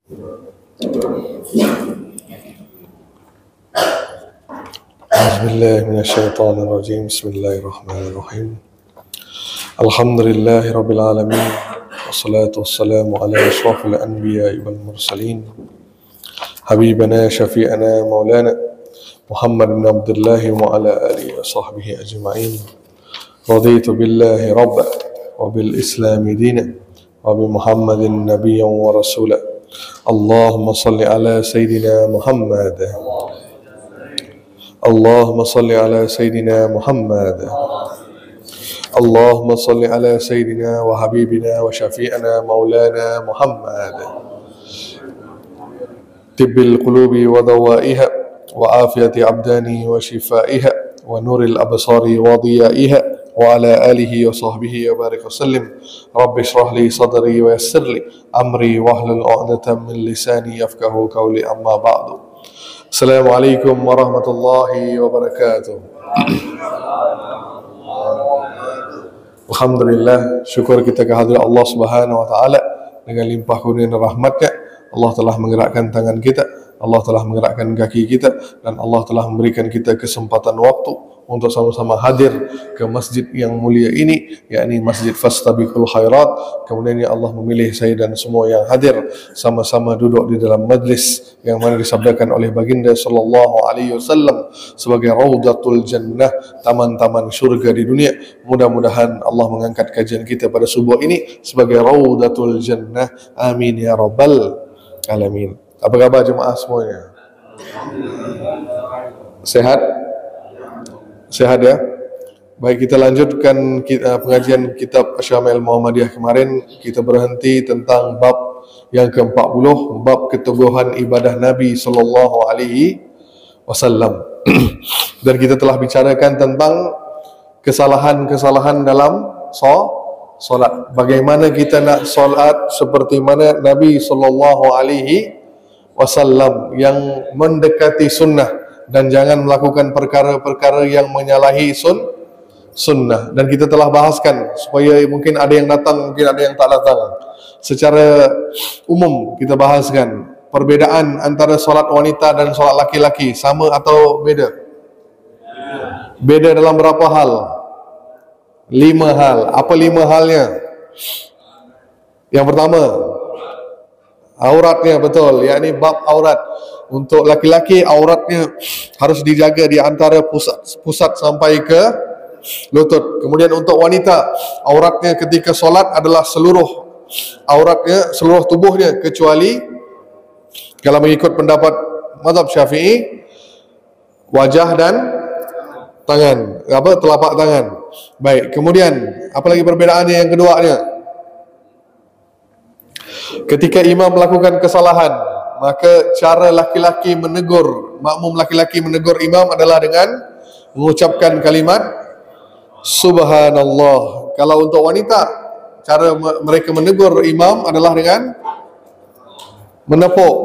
Bismillah minasyaitonir rajim. Bismillahirrahmanirrahim. Alhamdulillahi rabbil alamin. Wassalatu wassalamu ala asyrafil anbiya'i wal mursalin. Habibana syafi'ana maulana Muhammad bin Abdullah wa ala alihi wa sahbihi ajma'in. Raditu billahi rabba wa bil islami dina wa bi Muhammadin nabiyyan wa rasula. Allahumma salli ala sayyidina Muhammad. اللهم صل على سيدنا محمد. اللهم صل على سيدنا وحبيبنا وشفيعنا مولانا محمد. طب القلوب ودوائها وعافية أبداني وشفائها ونور الأبصار وضيائها وعلى آله وصحبه وبارك وسلم. رب اشرح لي صدري ويسر لي أمري واحلل عقدة من لساني يفقهوا قولي. أما بعد. Assalamualaikum warahmatullahi wabarakatuh. Alhamdulillah, syukur kita kehadirat Allah Subhanahu wa taala dengan limpah kurnia dan rahmat-Nya. Allah telah menggerakkan tangan kita, Allah telah menggerakkan kaki kita, dan Allah telah memberikan kita kesempatan waktu untuk sama-sama hadir ke masjid yang mulia ini, yakni Masjid Fastabiqul Khairat. Kemudian ya Allah memilih saya dan semua yang hadir sama-sama duduk di dalam majlis yang mana disabdakan oleh baginda sallallahu alaihi wasallam sebagai Raudatul Jannah, taman-taman syurga di dunia. Mudah-mudahan Allah mengangkat kajian kita pada subuh ini sebagai Raudatul Jannah. Amin ya rabbal alamin. Apa khabar jemaah semuanya? Sehat? Sehat ya? Baik, kita lanjutkan pengajian kitab Syamil Muhammadiyah. Kemarin kita berhenti tentang bab yang ke-40, bab keteguhan ibadah Nabi sallallahu alaihi wasallam. Dan kita telah bicarakan tentang kesalahan-kesalahan dalam solat. Bagaimana kita nak solat seperti mana Nabi sallallahu alaihi wasallam yang mendekati sunnah, dan jangan melakukan perkara-perkara yang menyalahi sunnah. Dan kita telah bahaskan supaya mungkin ada yang datang, mungkin ada yang tak datang. Secara umum kita bahaskan perbezaan antara solat wanita dan solat laki-laki, sama atau beda? Beda dalam berapa hal? 5 hal. Apa 5 halnya? Yang pertama, auratnya, betul, yakni bab aurat. Untuk laki-laki auratnya harus dijaga di antara pusat sampai ke lutut. Kemudian untuk wanita, auratnya ketika solat adalah seluruh auratnya, seluruh tubuhnya, kecuali kalau mengikut pendapat mazhab Syafi'i, wajah dan tangan, telapak tangan. Baik, kemudian apa lagi perbedaannya yang keduanya? Ketika imam melakukan kesalahan, maka cara laki-laki menegur, makmum laki-laki menegur imam adalah dengan mengucapkan kalimat Subhanallah. Kalau untuk wanita, cara mereka menegur imam adalah dengan menepuk.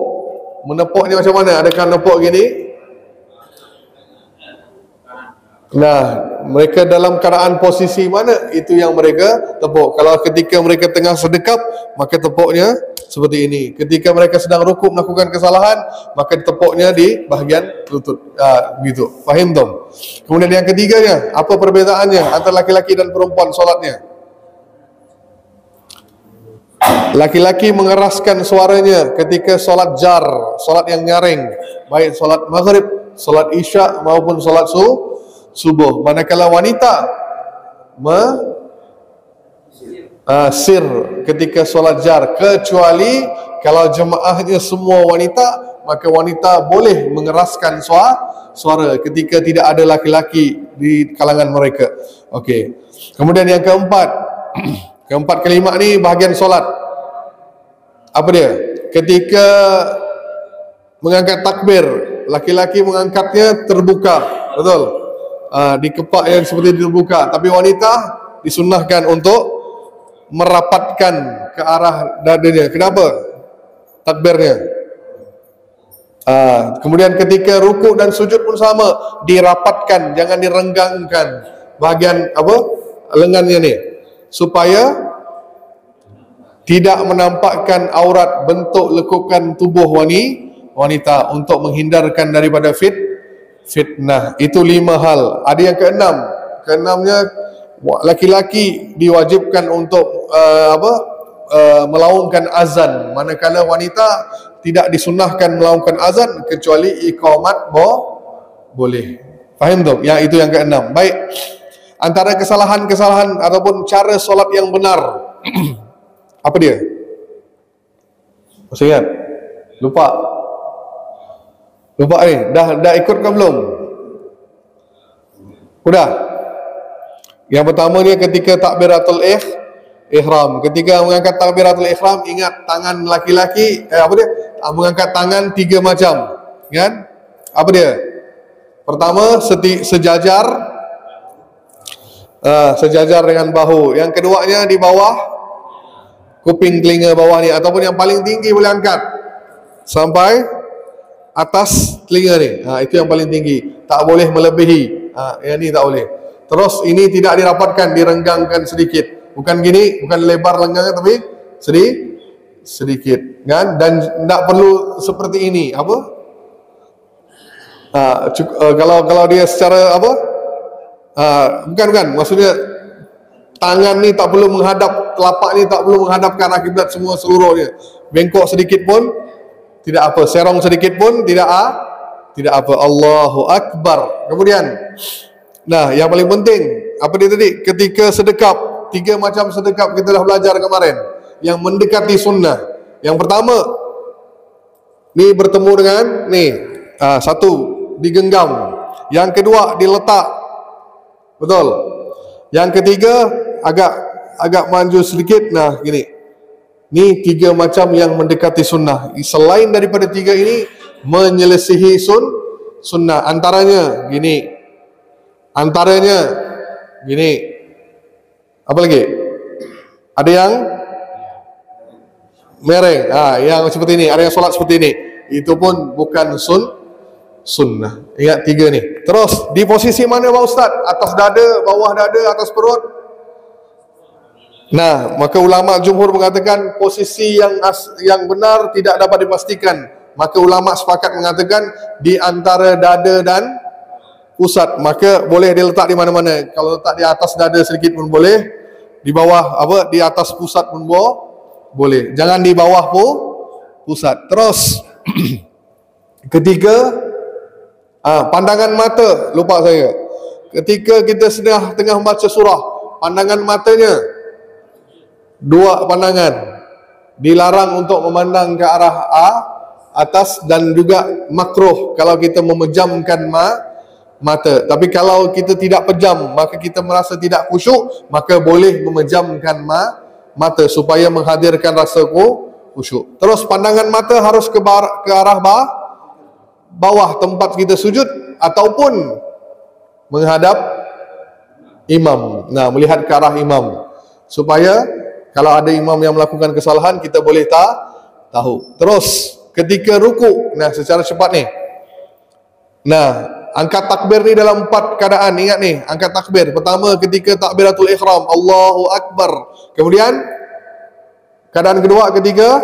Menepuknya macam mana? Adakah nepuk gini? Nah, mereka dalam keadaan posisi mana, itu yang mereka tepuk. Kalau ketika mereka tengah sedekap, maka tepuknya seperti ini. Ketika mereka sedang rukuk melakukan kesalahan, maka tepuknya di bahagian lutut. Gitu. Faham tak? Kemudian yang ketiganya, apa perbezaannya antara laki-laki dan perempuan solatnya? Laki-laki mengeraskan suaranya ketika solat jar, solat yang nyaring, baik solat maghrib, solat isya maupun solat subuh. Manakala wanita sir ketika solat jar, kecuali kalau jemaahnya semua wanita, maka wanita boleh mengeraskan suara ketika tidak ada laki-laki di kalangan mereka. Okey. Kemudian yang keempat, kelima ni bahagian solat. Apa dia? Ketika mengangkat takbir, laki-laki mengangkatnya terbuka, betul? Di kepak yang seperti terbuka, tapi wanita disunnahkan untuk merapatkan ke arah dadanya. Kenapa? Takbirnya. Kemudian ketika rukuk dan sujud pun sama, dirapatkan, jangan direnggangkan bahagian lengannya ni, supaya tidak menampakkan aurat bentuk lekukan tubuh wanita untuk menghindarkan daripada fitnah. Itu 5 hal. Ada yang keenam. Keenamnya, laki-laki diwajibkan untuk melaungkan azan, manakala wanita tidak disunnahkan melaungkan azan kecuali iqamat boleh. Faham tu? Yang itu yang keenam. Baik. Antara kesalahan-kesalahan ataupun cara solat yang benar apa dia? Masih ingat? Lupa ni. Dah ikut ke belum? Udah. Yang pertama ni ketika takbiratul ihram. Ketika mengangkat takbiratul ihram, ingat tangan laki-laki mengangkat tangan 3 macam. Kan? Apa dia? Pertama, sejajar dengan bahu. Yang keduanya di bawah kuping telinga bawah ni, ataupun yang paling tinggi boleh angkat sampai atas telinga ni. Itu yang paling tinggi. Tak boleh melebihi. Yang ni tak boleh. Terus ini tidak dirapatkan, direnggangkan sedikit. Bukan gini, bukan lebar lenggangnya, tapi sedikit. Kan? Dan tak perlu seperti ini. Kalau dia secara bukan, maksudnya tangan ni tak perlu menghadap, telapak ni tak perlu menghadap ke arah kiblat semua seluruhnya. Bengkok sedikit pun tidak apa, serong sedikit pun tidak apa. Allahu Akbar. Kemudian, yang paling penting apa dia tadi? Ketika sedekap, 3 macam sedekap kita dah belajar kemarin, yang mendekati sunnah. Yang pertama, ni bertemu dengan ni, satu digenggam, yang kedua diletak, betul. Yang ketiga agak maju sedikit, gini. Ni 3 macam yang mendekati sunnah. Selain daripada 3 ini, menyelesihi sunnah. Antaranya gini. Apa lagi? Ada yang mereng, yang seperti ini. Ada yang solat seperti ini. Itu pun bukan sunnah. Ingat 3 ni. Terus di posisi mana Pak Ustaz? Atas dada, bawah dada, atas perut? Maka ulama jumhur mengatakan posisi yang benar tidak dapat dipastikan. Maka ulama sepakat mengatakan di antara dada dan pusat. Maka boleh diletak di mana-mana. Kalau letak di atas dada sedikit pun boleh, di bawah di atas pusat pun boleh. Jangan di bawah pusat. Terus ketiga, pandangan mata, lupa saya. Ketika kita tengah membaca surah, pandangan matanya 2 pandangan. Dilarang untuk memandang ke arah atas, dan juga makruh kalau kita memejamkan mata. Tapi kalau kita tidak pejam, maka kita merasa tidak khusyuk, maka boleh memejamkan mata supaya menghadirkan rasa khusyuk. Terus pandangan mata harus ke arah bawah tempat kita sujud, ataupun menghadap imam. Melihat ke arah imam, supaya kalau ada imam yang melakukan kesalahan, kita boleh tahu. Terus ketika ruku, secara cepat ni. Angkat takbir ni dalam 4 keadaan. Ingat ni, angkat takbir. Pertama ketika takbiratul ihram, Allahu Akbar. Kemudian keadaan kedua ketika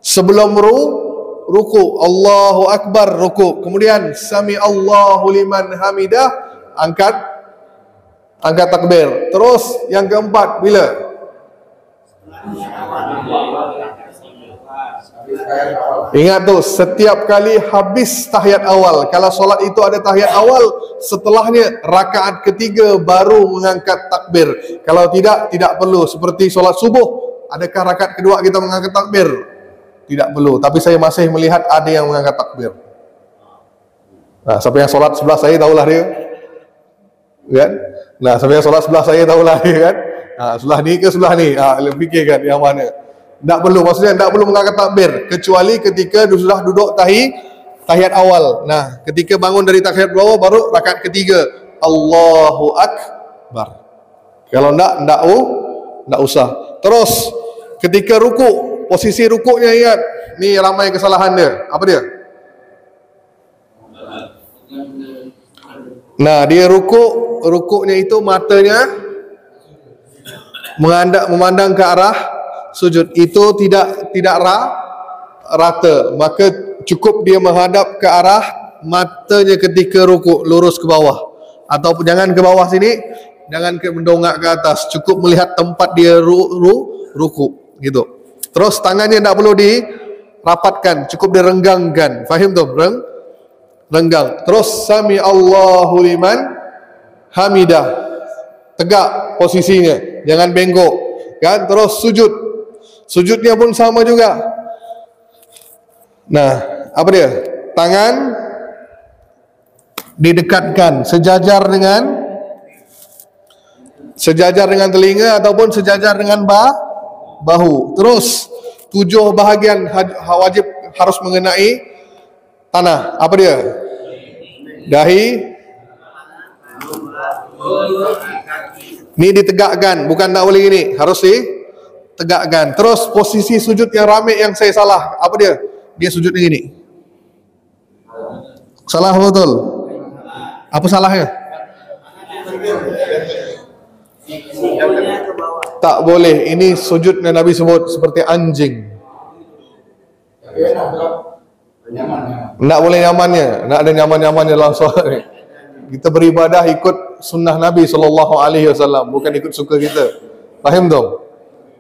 sebelum ruku, Allahu Akbar, ruku. Kemudian sami Allahu liman hamidah, angkat takbir. Terus yang keempat bila? Ingat tu, setiap kali habis tahiyat awal. Kalau solat itu ada tahiyat awal, setelahnya rakaat ketiga baru mengangkat takbir. Kalau tidak perlu. Seperti solat subuh, adakah rakaat kedua kita mengangkat takbir? Tidak perlu. Tapi saya masih melihat ada yang mengangkat takbir. Siapa yang solat sebelah saya tahulah dia, kan? Siapa yang solat sebelah saya tahulah dia, kan? Sebelah ni ke sebelah ni? Fikirkan yang mana. Tak perlu, maksudnya tak perlu mengangkat takbir kecuali ketika sudah duduk tahiyat awal. Ketika bangun dari tahiyat bawah, baru rakaat ketiga, Allahu Akbar. Kalau tak usah. Terus ketika ruku, posisi rukuknya, ingat ni ramai kesalahan dia. Apa dia? Dia rukuknya itu matanya memandang ke arah sujud. Itu tidak rata, maka cukup dia menghadap ke arah matanya ketika rukuk, lurus ke bawah, ataupun jangan ke bawah sini, jangan mendongak ke atas, cukup melihat tempat dia rukuk gitu. Terus tangannya tak perlu dirapatkan, cukup direnggangkan. Faham tu? Renggang. Terus sami Allahu liman hamidah, tegak posisinya, jangan bengkok kan. Terus sujudnya pun sama juga. Nah, apa dia? Tangan didekatkan sejajar dengan telinga ataupun sejajar dengan bahu. Terus 7 bahagian wajib harus mengenai tanah. Apa dia? Dahi. Ni ditegakkan, bukan tak boleh gini, harus ditegakkan. Terus posisi sujud yang ramai yang saya salah, apa dia? Dia sujudnya gini. Salah betul. Apa salahnya? Tak boleh. Ini sujudnya Nabi sebut seperti anjing. Tak boleh nyamannya. Tak ada nyaman-nyamannya langsung. Kita beribadah ikut sunnah Nabi SAW, bukan ikut suka kita. Faham tu?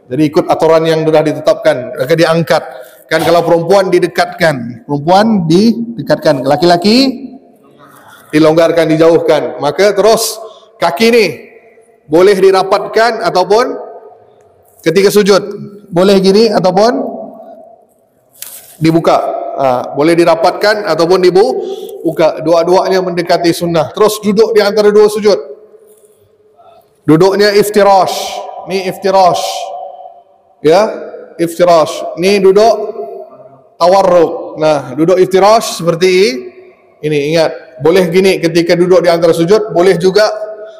Jadi ikut aturan yang sudah ditetapkan, maka diangkat. Kan kalau perempuan didekatkan, laki-laki dilonggarkan, dijauhkan. Maka terus kaki ni boleh dirapatkan ataupun ketika sujud boleh gini ataupun dibuka. Boleh dirapatkan ataupun dibuka. Dua-duanya mendekati sunnah. Terus duduk di antara dua sujud. Duduknya iftirash. Ni iftirash. Ya, iftirash. Ni duduk tawarruk. Nah, duduk iftirash seperti ini. Ingat, boleh gini ketika duduk di antara sujud, boleh juga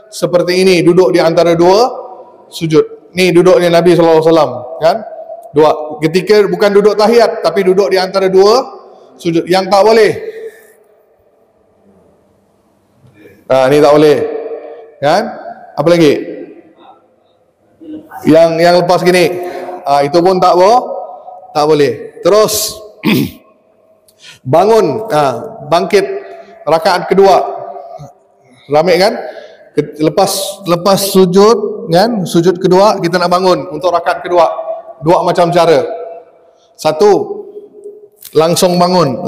seperti ini duduk di antara dua sujud. Ni duduknya Nabi SAW, kan? Dua. Ketika bukan duduk tahiyat, tapi duduk di antara dua sujud. Yang tak boleh. Ni tak boleh. Kan? Apa lagi? Yang lepas gini. Itu pun tak boleh. Terus bangun, bangkit rakaat kedua. Ramai kan? Lepas sujud kan? Sujud kedua kita nak bangun untuk rakaat kedua. Dua macam cara. Satu, langsung bangun.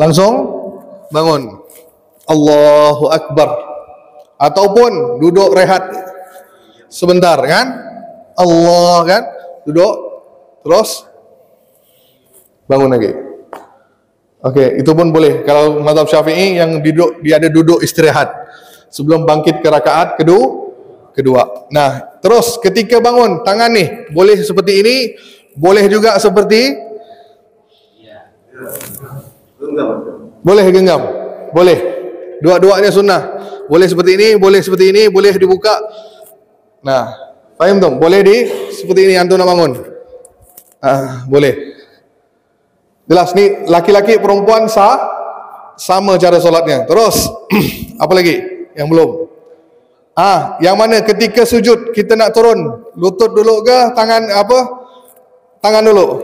Allahu Akbar. Ataupun duduk rehat sebentar kan? Allah kan? Duduk terus bangun lagi. Okey, itu pun boleh. Kalau mazhab Syafi'i yang dia ada duduk istirahat sebelum bangkit ke rakaat kedua. Nah, terus ketika bangun, tangan ni boleh seperti ini, boleh juga seperti boleh genggam. Boleh. Dua-duanya sunnah. Boleh seperti ini, boleh seperti ini, boleh dibuka. Nah, faham tu? Boleh seperti ini antum nak bangun. Boleh. Jelas ni laki-laki perempuan sama cara solatnya. Terus apa lagi yang belum? Yang mana ketika sujud kita nak turun, lutut dulu ke tangan dulu?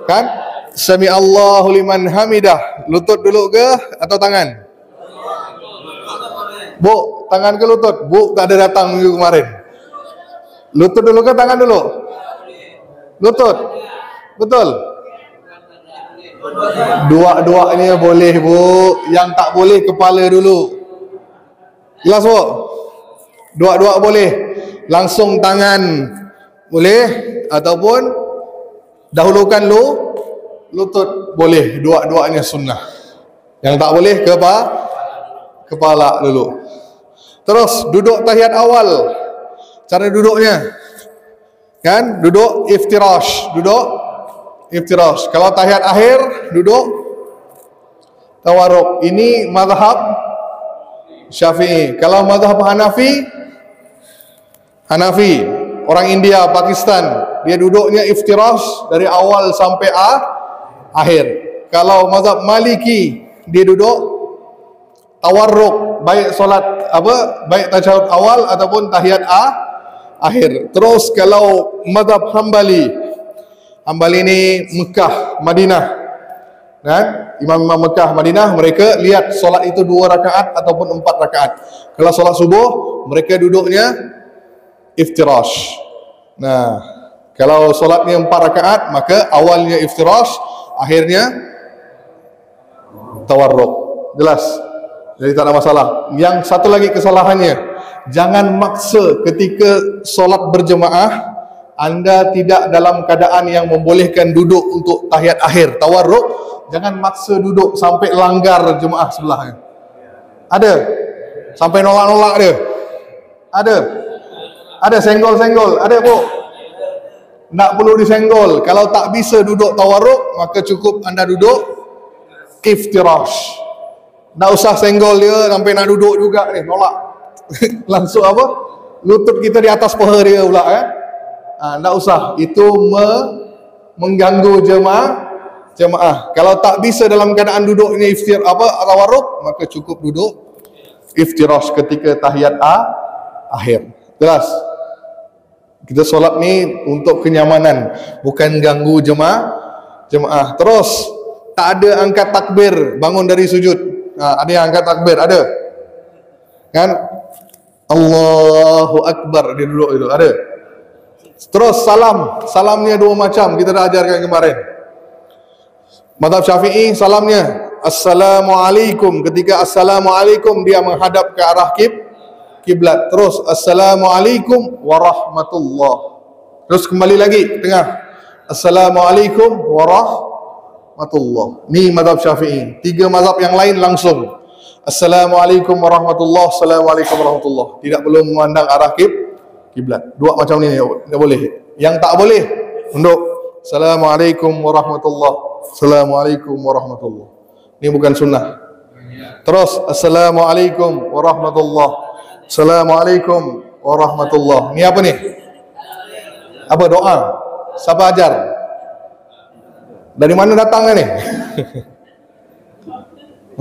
Kan? Sami Allahu liman hamidah. Lutut dulu ke atau tangan? Bu, tangan ke lutut? Bu, tak ada datang minggu kemarin. Lutut dulu ke tangan dulu? Lutut. Betul? Dua-duanya boleh, Bu. Yang tak boleh kepala dulu. Jelas, Bu? Dua-dua boleh. Langsung tangan boleh ataupun dahulukan lutut boleh. Dua-duanya sunnah. Yang tak boleh kepala dulu. Terus duduk tahiyat awal. Cara duduknya kan? Duduk iftirash. Kalau tahiyat akhir duduk tawarruk. Ini mazhab Syafi'i. Kalau mazhab Hanafi, orang India, Pakistan, dia duduknya iftirash dari awal sampai akhir. Kalau mazhab Maliki, dia duduk tawarruk, baik tasyahud awal ataupun tahiyat akhir. Terus kalau mazhab Hambali, hamba ini Mekah, Madinah. Kan? Imam-imam Mekah, Madinah, mereka lihat solat itu 2 rakaat ataupun 4 rakaat. Kalau solat subuh, mereka duduknya iftirash. Nah, kalau solatnya 4 rakaat, maka awalnya iftirash, akhirnya tawarruk. Jelas? Jadi tak ada masalah. Yang satu lagi kesalahannya, jangan maksa ketika solat berjemaah anda tidak dalam keadaan yang membolehkan duduk untuk tahiyat akhir, tawarruk. Jangan maksa duduk sampai langgar jemaah sebelahnya. Ada? Sampai nolak-nolak dia? Ada? Ada senggol-senggol? Ada bu? Tak perlu disenggol. Kalau tak bisa duduk tawarruk, maka cukup anda duduk iftirash. Tak usah senggol dia sampai nak duduk juga ni, nolak. Langsung apa? Lutut kita di atas paha dia pula kan? Tak usah. Itu mengganggu jemaah. Kalau tak bisa dalam keadaan duduknya tawarruk, maka cukup duduk iftirash ketika tahiyat akhir. Jelas? Kita solat ni untuk kenyamanan, bukan ganggu jemaah. Terus tak ada angkat takbir bangun dari sujud. Ada yang angkat takbir, ada? Kan? Allahu Akbar dia duduk itu, ada? Terus salamnya 2 macam, kita dah ajarkan kemarin. Mazhab Syafi'i salamnya Assalamualaikum. Ketika Assalamualaikum dia menghadap ke arah kiblat. Terus Assalamualaikum warahmatullah. Terus kembali lagi tengah Assalamualaikum warahmatullah. Ni mazhab Syafi'i. 3 mazhab yang lain langsung Assalamualaikum warahmatullah, Assalamualaikum warahmatullah. Tidak perlu memandang arah kiblat. 2 macam ni tak boleh. Yang tak boleh untuk Assalamualaikum warahmatullah, Assalamualaikum warahmatullah. Ini bukan sunnah. Terus Assalamualaikum warahmatullah, Assalamualaikum warahmatullah. Ni apa ni? Apa doa? Siapa ajar? Dari mana datangnya ni?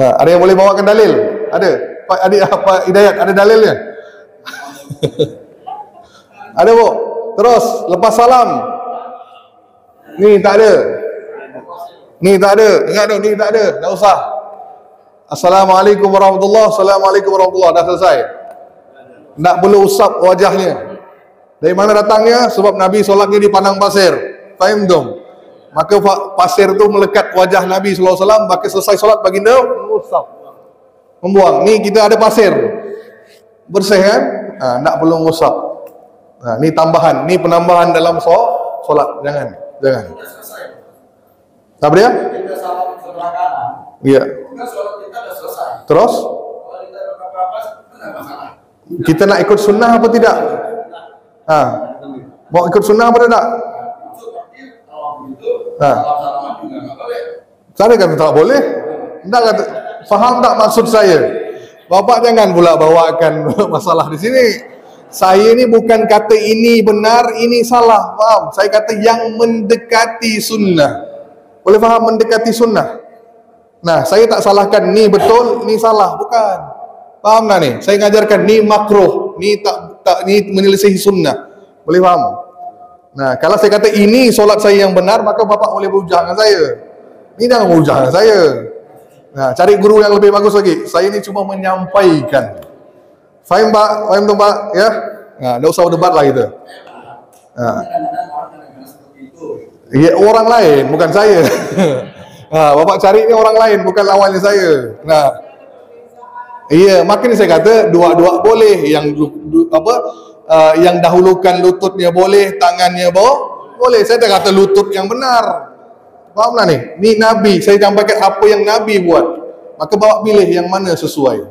Ada yang boleh bawakan dalil? Ada? Pak Hidayat, ada dalilnya? Ada bu? Terus lepas salam ni tak ada. Ni tak ada. Ingat tu, ni tak ada. Tak usah. Assalamualaikum warahmatullah, Assalamualaikum warahmatullah. Dah selesai. Tak perlu usap wajahnya. Dari mana datangnya? Sebab Nabi solatnya di padang pasir. Faham tu? Maka pasir tu melekat wajah Nabi SAW. Maka selesai solat baginda usap, membuang. Ni kita ada pasir bersih kan? Tak perlu usap. Ni tambahan. Ni penambahan dalam solat. Jangan. Tak boleh ya? Ya. Terus? Kita nak ikut sunnah apa tidak? Mau ikut sunnah apa tidak? Saya kata tak boleh. Tak kata, faham tak maksud saya? Bapak jangan pula bawakan masalah di sini. Saya ni bukan kata ini benar, ini salah. Faham? Saya kata yang mendekati sunnah. Boleh faham mendekati sunnah? Nah, saya tak salahkan ni betul, ni salah, bukan. Faham tak ni? Saya ngajarkan ni makruh, ni tak ni menyelisihi sunnah. Boleh faham? Nah, kalau saya kata ini solat saya yang benar, maka bapak boleh berhujah dengan saya. Ni jangan berhujah dengan saya. Nah, cari guru yang lebih bagus lagi. Saya ni cuma menyampaikan. Faham Pak? Faham tu Pak? Ya? Nah, tak usah debat lah kita. Ya, orang lain, bukan saya. Bapak cari ni orang lain, bukan lawannya saya. Nah, iya, makanya saya kata dua-dua boleh. Yang yang dahulukan lututnya boleh, tangannya boleh. Saya tak kata lutut yang benar. Faham tak ni? Ni Nabi, saya sampaikan apa yang Nabi buat. Maka bawa pilih yang mana sesuai.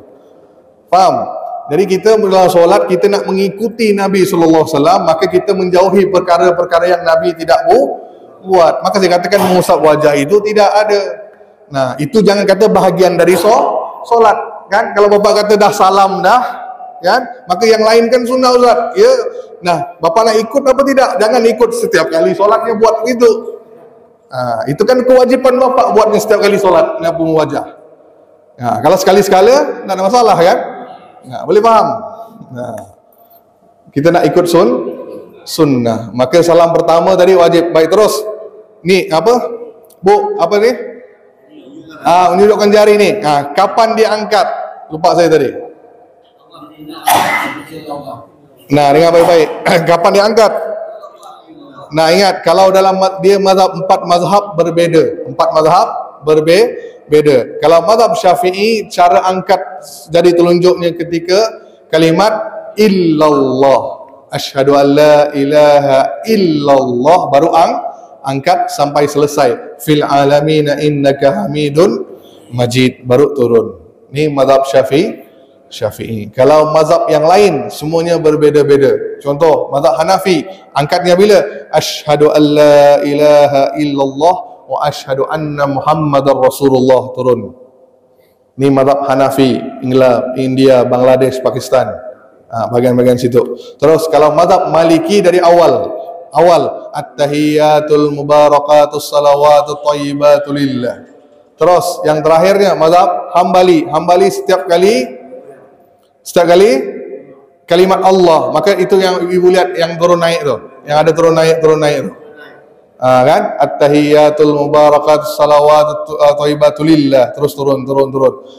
Faham? Jadi kita dalam solat kita nak mengikuti Nabi SAW, maka kita menjauhi perkara-perkara yang Nabi tidak buat. Maka saya katakan mengusap wajah itu tidak ada. Nah, itu jangan kata bahagian dari solat, kan? Kalau bapak kata dah salam dah, kan? Maka yang lain kan sunnah Ustaz. Ya. Nah, bapak nak ikut apa tidak? Jangan ikut setiap kali solatnya buat begitu. Itu kan kewajipan bapak buatnya setiap kali solat ngapung wajah. Kalau sekali-sekala tak ada masalah kan? Boleh faham? Kita nak ikut sunnah. Maka salam pertama tadi wajib. Baik, terus Ni apa? Bu, apa ni? Menunjukkan jari ni. Kapan dia angkat? Lupa saya tadi. Nah, dengar baik-baik. Kapan dia angkat? Nah, ingat, kalau dalam dia mazhab 4 mazhab berbeza. 4 mazhab berbeza. Kalau mazhab Syafi'i, cara angkat jari telunjuknya ketika kalimat illallah. Asyhadu an la ilaha illallah, baru angkat sampai selesai. Fil alamina innaka hamidun majid, baru turun. Ini mazhab Syafi'i. Kalau mazhab yang lain semuanya berbeza-beza. Contoh mazhab Hanafi, angkatnya bila? Asyhadu an la ilaha illallah wa asyhadu anna Muhammadar Rasulullah, turun. Ini mazhab Hanafi, India, Bangladesh, Pakistan. Bagian-bagian situ. Terus kalau mazhab Maliki dari awal at-tahiyatul mubarakatus salawatut thayyibatul lillah. Terus yang terakhirnya mazhab Hambali setiap kali kalimat Allah, maka itu yang ibu lihat yang turun naik tu, yang ada turun naik tu. Kan? At-tahiyatul mubarakatus salawatut thayyibatul lillah, terus turun.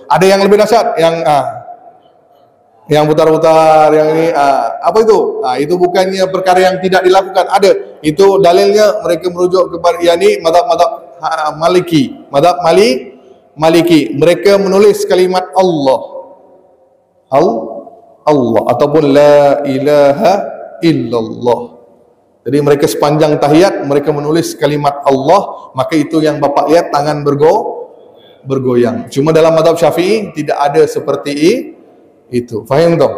Ada yang lebih dahsyat, yang putar-putar, yang ini apa itu? Itu bukannya perkara yang tidak dilakukan, ada. Itu dalilnya mereka merujuk kepada mazhab Maliki. Mereka menulis kalimat Allah ataupun la ilaha illallah. Jadi mereka sepanjang tahiyat mereka menulis kalimat Allah, maka itu yang Bapak lihat tangan bergoyang. Cuma dalam mazhab Syafi'i tidak ada seperti itu. Faham tak?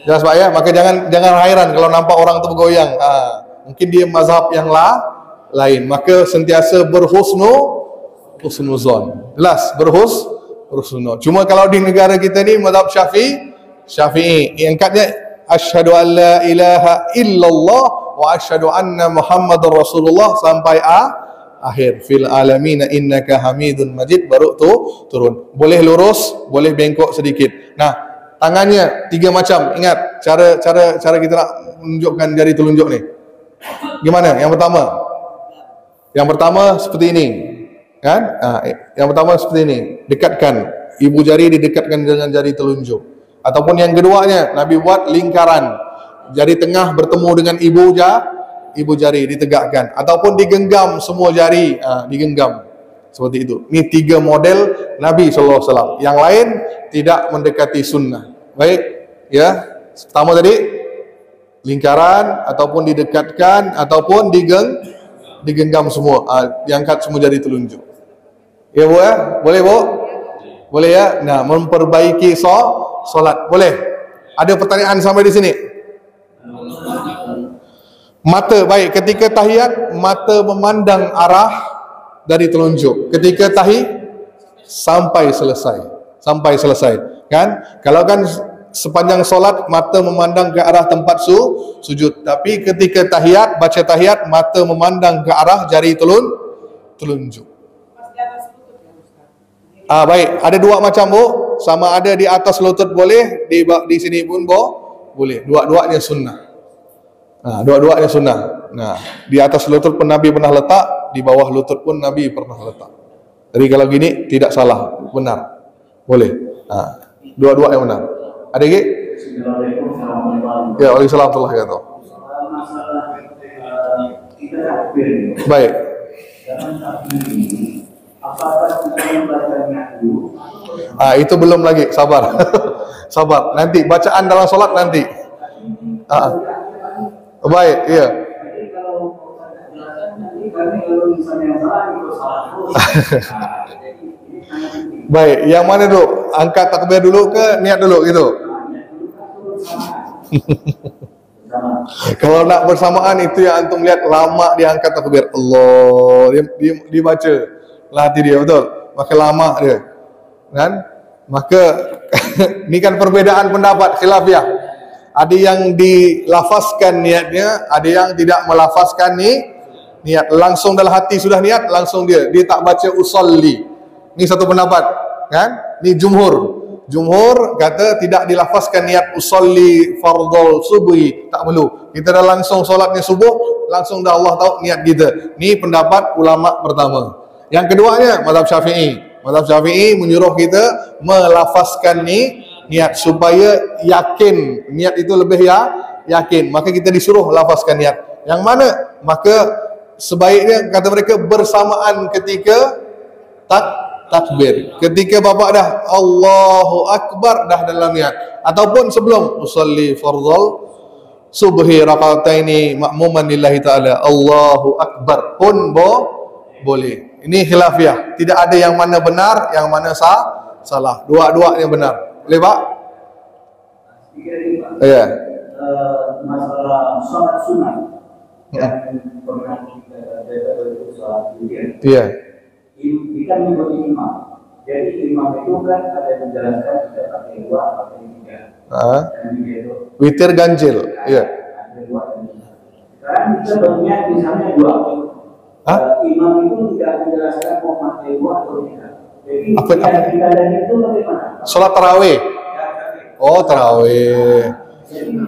Jelas Pak ya? Maka jangan hairan kalau nampak orang tu bergoyang. Mungkin dia mazhab yang lain. Maka sentiasa berhusnuzon. Jelas? Berhusnuzon. Cuma kalau di negara kita ni mazhab Syafi'i angkatnya asyhadu an la ilaha illallah wa asyhadu anna Muhammadar Rasulullah sampai akhir. Fil alamina innaka hamidun majid, baru turun. Boleh lurus, boleh bengkok sedikit. Nah, tangannya 3 macam. Ingat cara kita nak menunjukkan jari telunjuk ni. Gimana? Yang pertama seperti ini. Kan? Yang pertama seperti ini. Dekatkan. Ibu jari didekatkan dengan jari telunjuk. Ataupun yang keduanya, Nabi buat lingkaran. Jari tengah bertemu dengan ibu jari ditegakkan. Ataupun digenggam semua jari, digenggam. Seperti itu. Ini 3 model Nabi SAW. Yang lain tidak mendekati sunnah. Baik, ya. Pertama tadi lingkaran, ataupun didekatkan, ataupun digenggam semua. Diangkat semua jari telunjuk. Ya Bu ya? Boleh Bu? Boleh ya? Nah, memperbaiki solat. Boleh? Ada pertanyaan sampai di sini? Mata, baik. Ketika tahiyat, mata memandang arah dari telunjuk. Ketika sampai selesai. Kan? Kalau kan sepanjang solat mata memandang ke arah tempat sujud. Tapi ketika tahiyat, baca tahiyat, mata memandang ke arah jari telunjuk. Baik, ada 2 macam Bu. Sama ada di atas lutut boleh, di sini pun boleh. Dua-duanya sunnah. Dua-duanya sunnah. Nah, di atas lutut pun Nabi pernah letak, di bawah lutut pun Nabi pernah letak. Jadi kalau gini tidak salah, benar. Boleh. Dua-dua yang benar. Ada lagi? Ya, waalaikumsalam warahmatullahi wabarakatuh. Baik. Itu belum lagi, sabar. Sabar. Nanti bacaan dalam solat nanti. Baik, iya. Baik, yang mana dulu? Angkat takbir dulu ke niat dulu gitu? Kalau nak bersamaan itu yang antum lihat lama dia angkat takbir. Allah, dia baca latih dia betul. Maka lama dia. Kan? Maka ini kan perbedaan pendapat khilafiyah. Ada yang dilafazkan niatnya, ada yang tidak melafazkan niat. Langsung dalam hati sudah niat, langsung dia tak baca usolli. Ini satu pendapat, kan? Ini jumhur Jumhur kata tidak dilafazkan niat usolli fardhu subuhi, tak perlu. Kita dah langsung solatnya subuh, langsung dah Allah tahu niat kita. Ni pendapat ulama pertama. Yang keduanya mazhab Syafi'i. Mazhab Syafi'i menyuruh kita melafazkan niat supaya yakin. Niat itu lebih yakin. Maka kita disuruh lafazkan niat. Yang mana? Maka sebaiknya kata mereka bersamaan ketika takbir. Ketika bapak dah Allahu Akbar dah dalam niat, ataupun sebelum usolli fardhal subhi raka'ataini ma'muman lillahi ta'ala Allahu Akbar pun boleh. Ini khilafiyah. Tidak ada yang mana benar, yang mana salah. Dua-duanya benar. Boleh Pak? Ya. Masalah sholat sunat yang pernah kita itu sholat witir. Iya. Kita mengikuti imam. Jadi imam itu kan ada menjelaskan kita pakai dua, pakai tiga. Witir ganjil. Iya. Sekarang kita berniat misalnya dua. Imam itu tidak menjelaskan mau pakai dua atau tiga. Jadi kita dan itu bagaimana? Sholat tarawih. Oh, tarawih. Jadi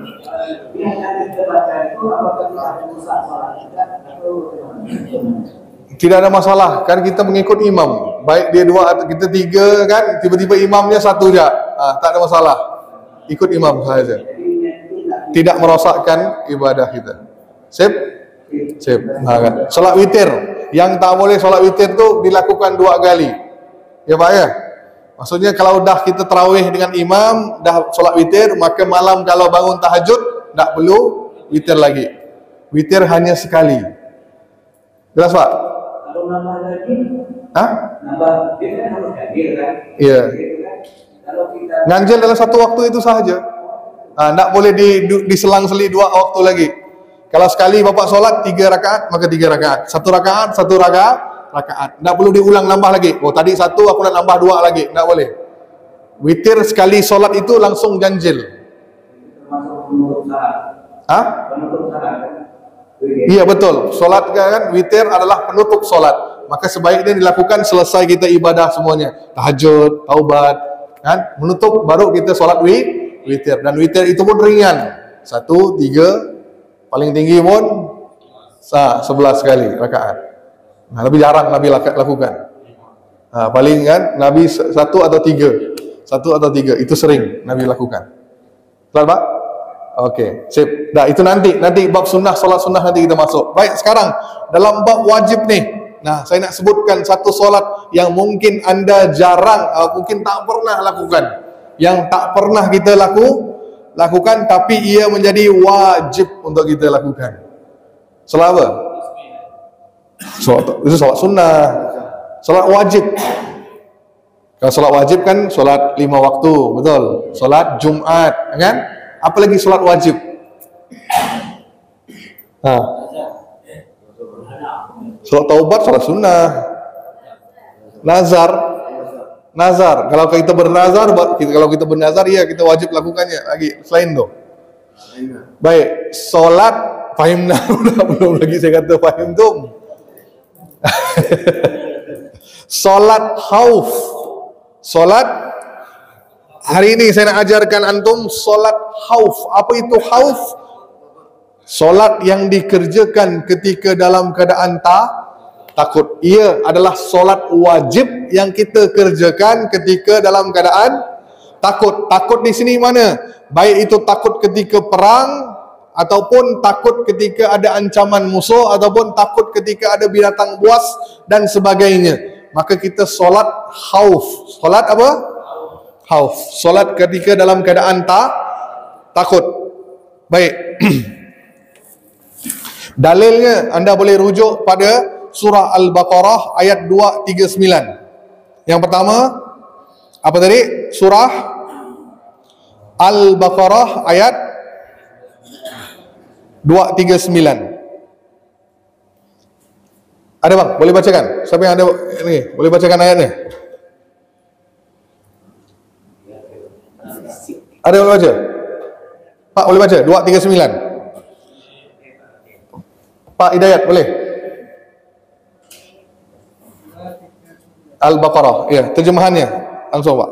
yang kita baca itu apakah kita ada usaha sholat kita atau bagaimana? Tidak ada masalah, kan kita mengikut imam. Baik dia dua atau kita tiga kan, tiba-tiba imamnya satu je. Tak ada masalah. Ikut imam saja. Tidak merosakkan ibadah kita. Sip? Sip. Kan. Solat witir. Yang tak boleh solat witir tu dilakukan 2 kali. Ya Pak ya? Maksudnya kalau dah kita tarawih dengan imam, dah solat witir, maka malam kalau bangun tahajud, tak perlu witir lagi. Witir hanya sekali. Jelas Pak? Kalau nambah lagi, nambah dia kan harus hadir kan? Iya. Kalau kita Ganjil dalam satu waktu itu sahaja. Tak boleh diselang-seli 2 waktu lagi. Kalau sekali bapak solat 3 rakaat, maka 3 rakaat. 1 rakaat, 1 rakaat. Tak perlu diulang nambah lagi. Oh tadi 1 aku nak nambah 2 lagi. Tak boleh. Witir sekali solat itu langsung ganjil. termasuk penutup salat. Penutup salat kan? Iya betul. Solat kan witir adalah penutup solat. Maka sebaiknya dilakukan selesai kita ibadah semuanya. Tahajud, taubat, kan? Menutup baru kita solat witir. Dan witir itu pun ringan. 1, 3, paling tinggi pun 11 kali rakaat. Lebih jarang Nabi lakukan. Paling kan Nabi 1 atau 3. 1 atau 3 itu sering Nabi lakukan. Betul Pak? Okey, sip. Dah itu nanti bab sunnah, solat sunnah nanti kita masuk. Baik, sekarang dalam bab wajib nih. Nah, saya nak sebutkan satu solat yang mungkin anda jarang, mungkin tak pernah lakukan. Yang tak pernah kita lakukan tapi ia menjadi wajib untuk kita lakukan. Solat apa? Itu solat sunnah. Solat wajib. Kalau solat wajib kan solat 5 waktu, betul? Solat Jumat, kan? Apa lagi solat wajib? Solat taubat, solat sunnah. Nazar. Kalau kita bernazar, ya kita wajib lakukannya lagi selain tu. Baik, solat fahimna belum lagi saya kata fahim tu. Solat khauf. Solat hari ini saya nak ajarkan antum solat khauf. Apa itu khauf? Solat yang dikerjakan ketika dalam keadaan takut. Ia adalah solat wajib yang kita kerjakan ketika dalam keadaan takut. Takut di sini mana? Baik itu takut ketika perang, ataupun takut ketika ada ancaman musuh, ataupun takut ketika ada binatang buas dan sebagainya. Maka kita solat khauf. Solat apa? Khauf. Solat ketika dalam keadaan takut. Baik. Dalilnya anda boleh rujuk pada surah Al-Baqarah ayat 239. Yang pertama apa tadi? Surah Al-Baqarah ayat 239. Ada bang? Boleh bacakan? Siapa yang ada ini? Boleh bacakan ayatnya? Ada yang boleh baca? Pak boleh baca? 239. Pak Hidayat boleh? Al-Baqarah. Ya, terjemahannya langsung Pak.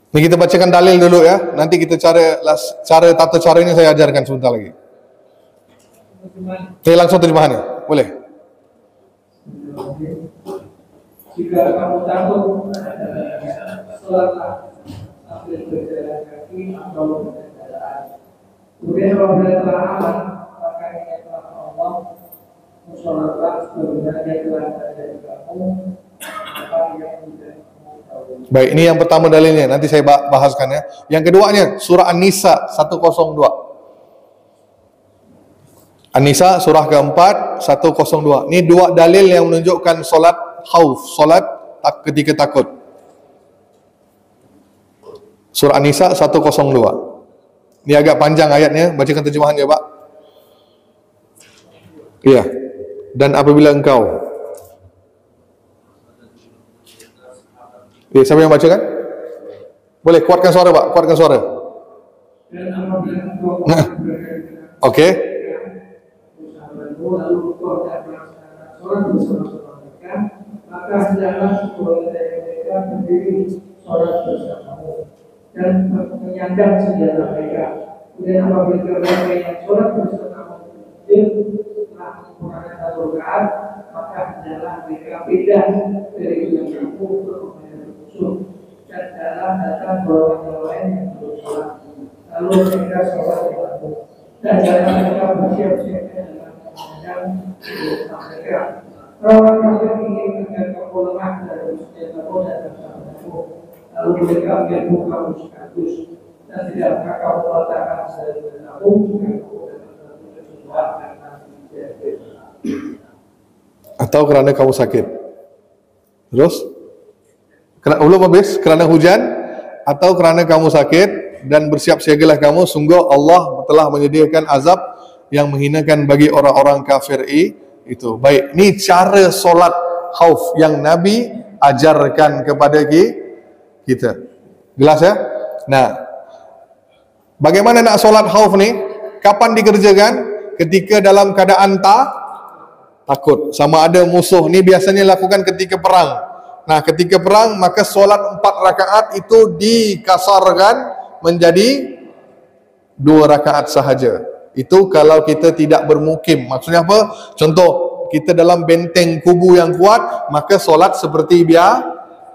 Ni kita bacakan dalil dulu ya. Nanti kita cara tata caranya saya ajarkan sebentar lagi. Ini langsung terjemahannya. Boleh? Jika kamu takut, sholatlah sambil berjalan kaki atau berkendaraan. Kemudian apabila telah aman, maka ingatlah Allah. Sholatlah sebagaimana Dia telah mengajari kamu apa yang tidak kamu tahu. Baik, ini yang pertama dalilnya. Nanti saya bahaskan ya. Yang keduanya surah An-Nisa 102. An-Nisa surah keempat 102. Ini dua dalil yang menunjukkan solat khauf, solat ketika takut. Surah An-Nisa 102. Ini agak panjang ayatnya, bacakan terjemahannya, Pak. Iya. Dan apabila engkau, siapa yang bacakan? Boleh kuatkan suara, Pak, kuatkan suara. Oke. Lalu engkau tidak melaksanakan sholat bersama-sama mereka, maka hendaklah sebagian dari mereka berdiri sholat bersamamu dan menyandang senjata mereka. Kemudian apabila mereka yang sholat bersamamu telah menggunakan satu rakaat, maka hendaklah mereka pindah dari yang kamu untuk menghadap musuh dan hendaklah datang golongan yang lain yang belum sholat. Lalu mereka sholat denganmu dan jangan mereka bersiap-siap dan mereka orang kafir ingin agar kamu lemah dari senjatamu dan bersamamu. Lalu mereka menyerbu kamu sekaligus dan tidakkah kamu meletakkan dari kamu jika kamu dapat sesuatu karena atau kerana kamu sakit. Terus belum habis, kerana hujan atau kerana kamu sakit, dan bersiap siagalah kamu, sungguh Allah telah menyediakan azab yang menghinakan bagi orang-orang kafir itu. Baik, ni cara solat khauf yang Nabi ajarkan kepada kita. Jelas ya? Nah, bagaimana nak solat khauf ni? Kapan dikerjakan? Ketika dalam keadaan takut sama ada musuh. Ni biasanya lakukan ketika perang. Nah, ketika perang maka solat 4 rakaat itu dikasarkan menjadi 2 rakaat sahaja. Itu kalau kita tidak bermukim. Maksudnya apa? Contoh, kita dalam benteng kubu yang kuat, maka solat seperti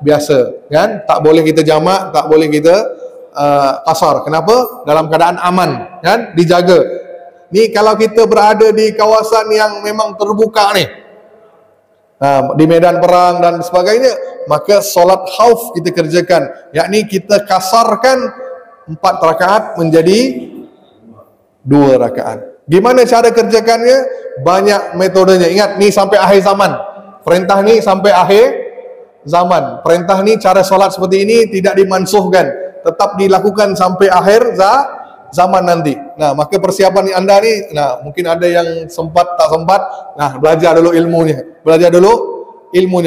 biasa, kan? Tak boleh kita jamak, tak boleh kita kasar. Kenapa? Dalam keadaan aman, kan? Dijaga. Ni kalau kita berada di kawasan yang memang terbuka ni, di medan perang dan sebagainya, maka solat khauf kita kerjakan, yakni kita kasarkan 4 rakaat menjadi 2 rakaat. Gimana cara kerjakannya? Banyak metodenya. Ingat, ni sampai akhir zaman. Perintah ni sampai akhir zaman. Perintah ni, cara solat seperti ini tidak dimansuhkan, tetap dilakukan sampai akhir zaman nanti. Nah, maka persiapan anda ni, mungkin ada yang sempat tak sempat, belajar dulu ilmunya.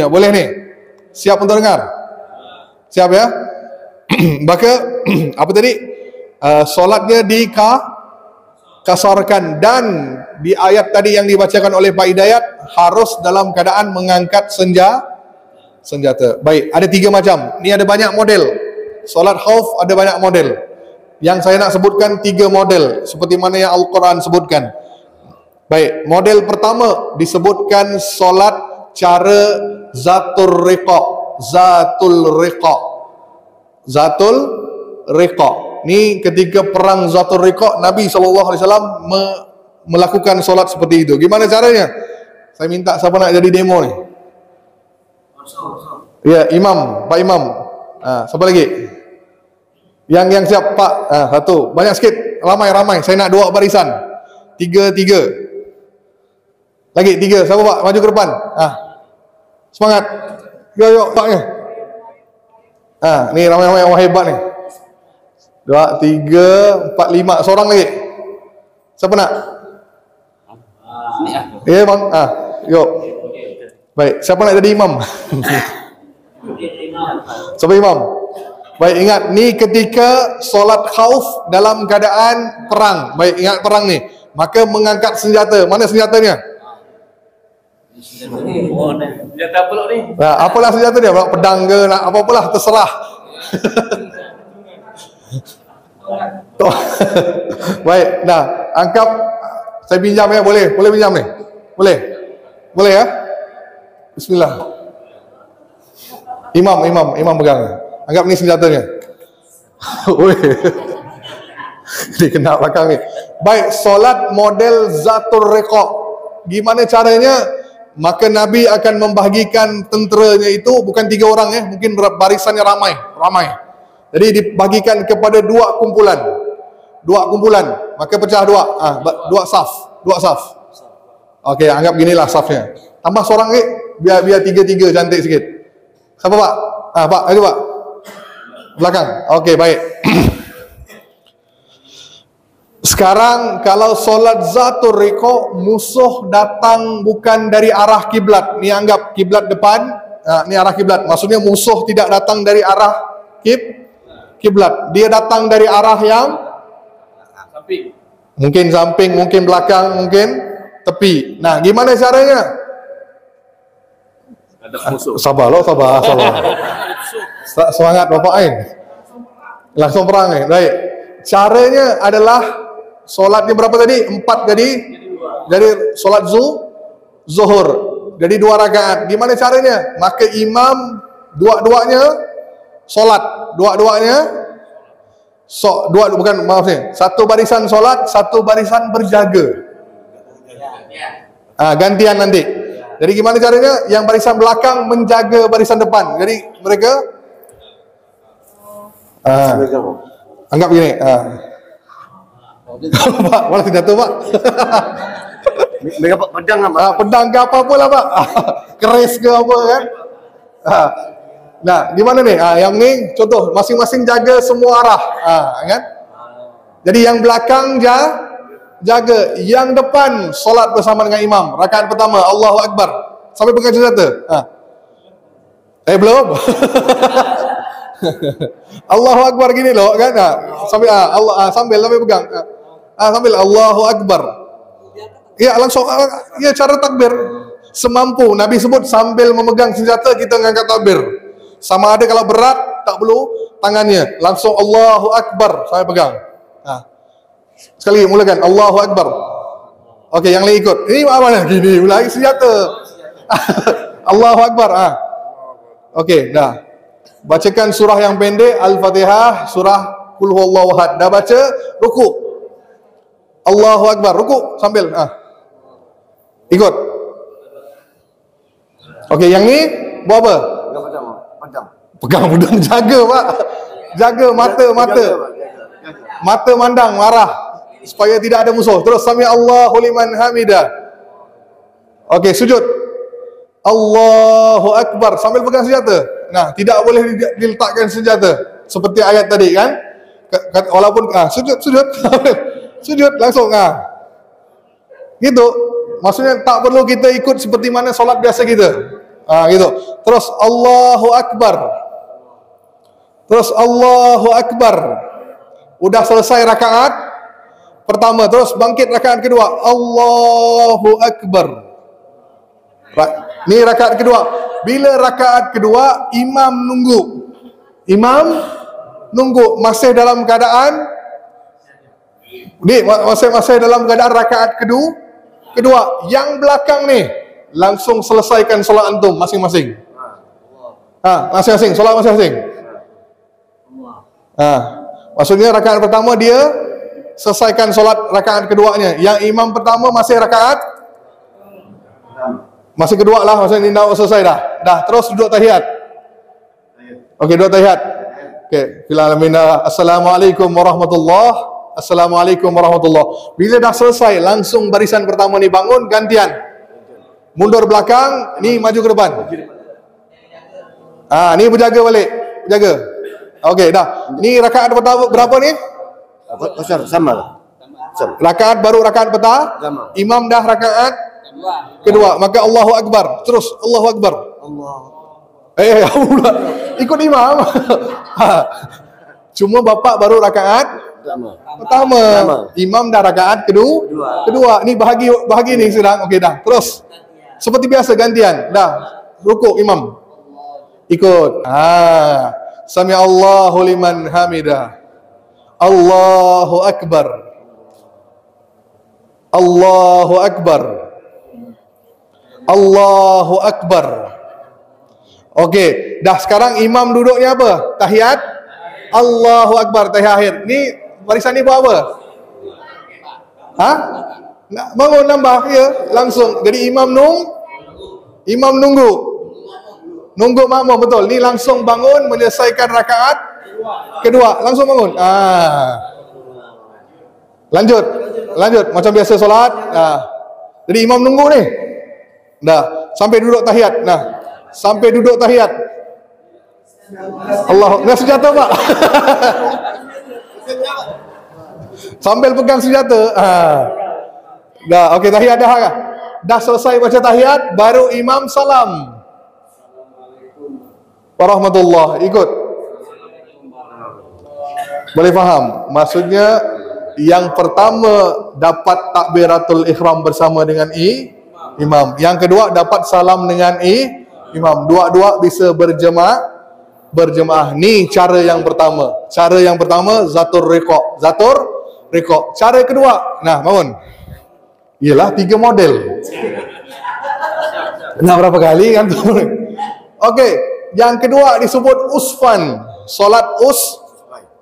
Boleh ni? Siap untuk dengar? Siap ya? Maka apa tadi? Solatnya kasarkan, dan di ayat tadi yang dibacakan oleh Pak Hidayat harus dalam keadaan mengangkat senjata. Baik, ada 3 macam. Ni ada banyak model. Solat khauf ada banyak model. Yang saya nak sebutkan 3 model seperti mana yang Al-Quran sebutkan. Baik, model pertama disebutkan solat cara zatul riqa. Ni ketika perang Zatul Riqa, Nabi SAW melakukan solat seperti itu. Gimana caranya? Saya minta siapa nak jadi demo ni? Ya, imam, Pak Imam. Siapa lagi? Yang siap, Pak. Satu. Banyak sikit. Ramai. Saya nak 2 barisan. 3. Lagi 3. Siapa, Pak? Maju ke depan. Semangat. Yo, Paknya. Ni ramai-ramai orang hebat ni. 2, 3, 4, 5. Seorang lagi. Siapa nak? Ya, bang. Yuk. Baik, siapa nak jadi imam? Siapa imam? Baik, ingat, ni ketika solat khauf dalam keadaan perang. Baik, ingat perang ni. Maka mengangkat senjata. Mana senjatanya? Senjata apa ni? Apalah senjata dia? Pedang ke, apa-apalah, terserah. Toh. Baik, nah, angkat saya pinjam ya, boleh? Boleh pinjam nih? Boleh? Boleh ya? Bismillah. Imam pegang. Anggap ni senjatanya. Woi. Ini kena belakang ni. Baik, solat model Zatul Riqa'. Gimana caranya? Maka Nabi akan membahagikan tenteranya itu bukan 3 orang ya, mungkin barisannya ramai. Jadi dibagikan kepada 2 kumpulan. 2 kumpulan, maka pecah 2. 2 saf. Okey, anggap ginilah safnya. Tambah seorang lagi biar 3-3 cantik sikit. Siapa Pak? Pak, ayo Pak. Belakang. Okey, baik. Sekarang kalau solat Zatul Riqa', musuh datang bukan dari arah kiblat. Ni anggap kiblat depan, ni arah kiblat. Maksudnya musuh tidak datang dari arah kiblat. Dia datang dari arah yang mungkin samping, mungkin belakang, mungkin tepi. Nah, gimana caranya? Sabar. Semangat Bapak langsung perang Baik. Caranya adalah solatnya berapa tadi? 4 jadi solat zuhur. Jadi 2 rakaat. Gimana caranya? Maka imam dua-duanya solat. Satu barisan solat, satu barisan berjaga. Gantian nanti. Jadi gimana caranya? Yang barisan belakang menjaga barisan depan. Jadi mereka anggap gini. Pak, malah tidak tahu Pak. Mereka pedang apa? Pedang ke apa pula Pak? Keris ke apa kan? Nah, gimana nih? Yang ni contoh masing-masing jaga semua arah. Kan? Jadi yang belakang jaga, yang depan solat bersama dengan imam. Rakaat pertama Allahu Akbar. Sampai pegang senjata. Belum. Allahu Akbar gini loh kan. Sambil sambil pegang. Sambil Allahu Akbar. Ya langsung ya cara takbir semampu. Nabi sebut sambil memegang senjata kita mengangkat takbir. Sama ada kalau berat tak perlu tangannya, langsung Allahu Akbar saya pegang. Sekali mulakan Allahu Akbar. Okey, yang lain ikut. Ini mana? Gini lagi senjata. Allahu Akbar. Okey, dah. Bacakan surah yang pendek Al-Fatihah, surah Qul Huwallahu Ahad. Dah baca, rukuk. Allahu Akbar, rukuk sambil ikut. Okey, yang ni buat apa? Pegang pedang jaga Pak. Jaga mata mandang marah supaya tidak ada musuh. Terus sami Allahu liman hamidah. Okey, sujud. Allahu Akbar sambil pegang senjata. Nah, tidak boleh diletakkan senjata seperti ayat tadi kan? Walaupun sujud sujud langsung gitu. Maksudnya tak perlu kita ikut seperti mana solat biasa kita. Gitu. Terus Allahu Akbar. Terus Allahu Akbar. Udah selesai rakaat pertama, terus bangkit rakaat kedua. Allahu Akbar. Ni rakaat kedua. Bila rakaat kedua, imam nunggu masih dalam keadaan masih dalam keadaan rakaat kedua. Yang belakang ni langsung selesaikan solat antum masing-masing. Masing-masing solat masing-masing. Maksudnya rakaat pertama dia selesaikan solat rakaat keduanya. Yang imam pertama masih kedua lah, maksudnya ni dah selesai dah. Terus duduk tahiyat. Okey, duduk tahiyat. Okey, fil alamin. Assalamualaikum warahmatullahi. Assalamualaikum warahmatullahi. Bila dah selesai, langsung barisan pertama ni bangun, gantian. Mundur belakang, ni maju ke depan. Ni berjaga balik. Jaga. Okey, dah. Ni rakaat pertama berapa ni? Sama. Rakaat baru rakaat pertama. Imam dah rakaat kedua. Maka Allahu Akbar. Terus Allahu Akbar. Ikut imam. Cuma bapak baru rakaat pertama. Imam dah rakaat kedua. Ni bahagi ni sedang. Okey dah. Terus seperti biasa gantian. Dah. Rukuk imam. Ikut. Sami Allahu liman hamidah. Allahu Akbar. Allahu Akbar. Allahu Akbar. Okey, dah sekarang imam duduknya apa? Tahiyat. Allahu Akbar, tahiyat akhir. Ni barisan ni buat apa? Ha? Nak bangun nambah ya, langsung. Jadi imam nunggu. Nunggu makmum, betul. Ni langsung bangun menyelesaikan rakaat kedua, langsung bangun. Lanjut macam biasa solat. Jadi imam nunggu ni. Dah sampai duduk tahiyat. Sampai duduk tahiyat. Allah, dah senjata Pak. Sambil pegang senjata. Dah, okey, tahiyat dah kan? Dah selesai baca tahiyat, baru imam salam. Warahmatullah, ikut. Boleh faham? Maksudnya yang pertama dapat takbiratul ihram bersama dengan imam. Yang kedua dapat salam dengan imam. Dua-dua bisa berjemaah. Ni cara yang pertama. Cara yang pertama zatur riqa'. Cara kedua, bangun. Ialah 3 model. Nak berapa kali kan tu? Okey, yang kedua disebut usfan. Solat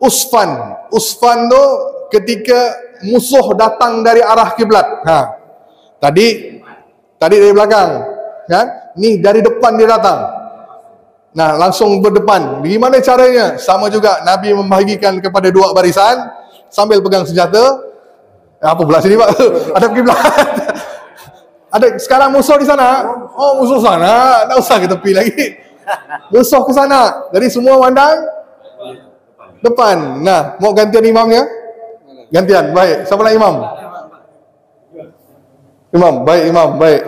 usfan. Usfan tu ketika musuh datang dari arah kiblat. Tadi dari belakang, kan? Ni dari depan dia datang. Langsung berdepan. Bagaimana caranya? Sama juga, Nabi membahagikan kepada 2 barisan sambil pegang senjata. Apa pula sini Pak? Ada kiblat. Ada sekarang musuh di sana. Oh, musuh sana. Tak usah ke tepi lagi. Musuh ke sana. Jadi semua pandang depan. Mau gantian imamnya? Gantian. Baik. Siapa nak imam? Imam. Baik.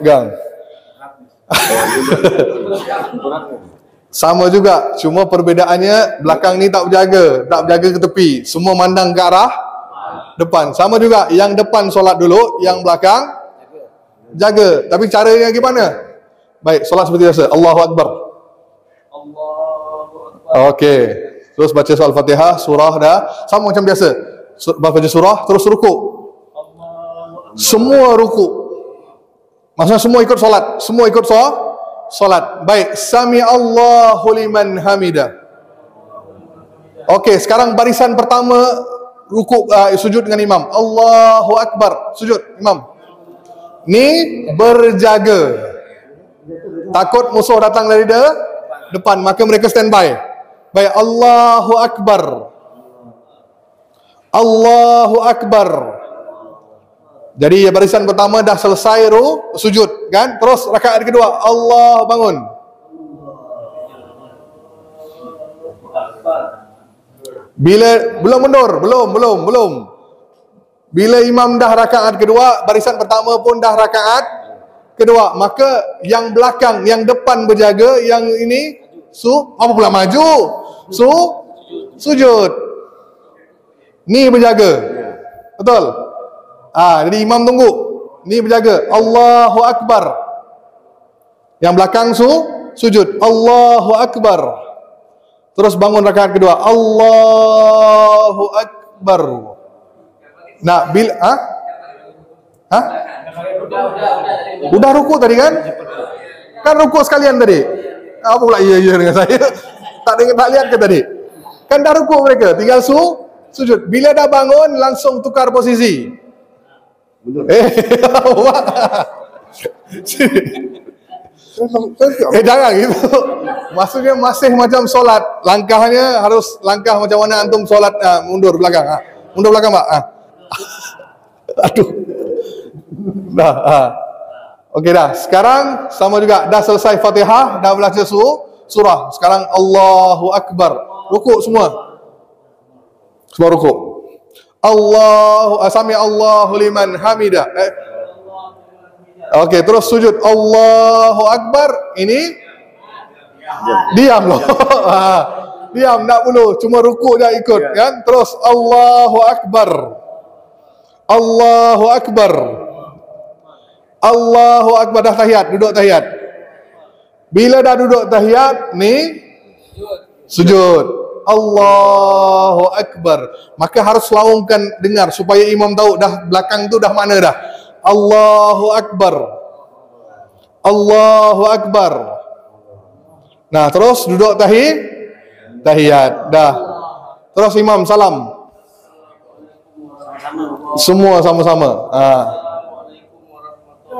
Pegang. Sama juga, cuma perbedaannya belakang ni tak berjaga ke tepi. Semua mandang ke arah depan. Sama juga, yang depan solat dulu, yang belakang jaga. Tapi caranya gimana? Baik, solat seperti biasa. Allahu Akbar. Okey. Terus baca surah Al-Fatihah, surah dah. Sama macam biasa. Baca surah, terus rukuk. Semua rukuk. Maksudnya semua ikut solat. Semua ikut solat. Baik, Sami Allahu liman hamidah. Okey, sekarang barisan pertama rukuk, sujud dengan imam. Allahu Akbar, sujud imam. Ni berjaga. Takut musuh datang dari depan, maka mereka standby. Baik, Allahu Akbar. Allahu Akbar. Jadi barisan pertama dah selesai sujud, kan? Terus rakaat kedua, Allah bangun. Bila belum mundur, belum. Bila imam dah rakaat kedua, barisan pertama pun dah rakaat kedua, maka yang belakang, yang depan berjaga, yang ini apa pula maju? Sujud. Ni berjaga. Betul? Jadi imam tunggu. Ni berjaga. Allahu Akbar. Yang belakang sujud. Allahu Akbar. Terus bangun rakaat kedua. Allahu Akbar. Udah ruku tadi kan? Kan ruku sekalian tadi. Apa pula iya dengan saya? Tak lihat ke tadi? Kan dah ruku mereka, tinggal sujud. Bila dah bangun langsung tukar posisi. Jangan gitu. Maksudnya masih macam solat. Langkahnya harus langkah macam mana antum solat, mundur belakang. Mundur belakang Pak. Aduh. Dah. Okey dah. Sekarang sama juga, dah selesai Fatihah, dah baca surah. Sekarang Allahu Akbar. Rukuk semua. Semua rukuk. Sami Allahu liman hamidah. Okey, terus sujud. Allahu Akbar. Ini diam loh. Diam, tak perlu. Cuma rukuk je ikut, kan? Terus Allahu Akbar. Allahu Akbar. Allahu Akbar. Dah tahiyat, duduk tahiyat. Bila dah duduk tahiyat, ni sujud. Allahu Akbar. Maka harus laungkan dengar supaya imam tahu dah belakang tu dah mana dah. Allahu Akbar. Allahu Akbar. Nah, terus duduk tahiyat. Dah. Terus imam salam. Semua sama-sama.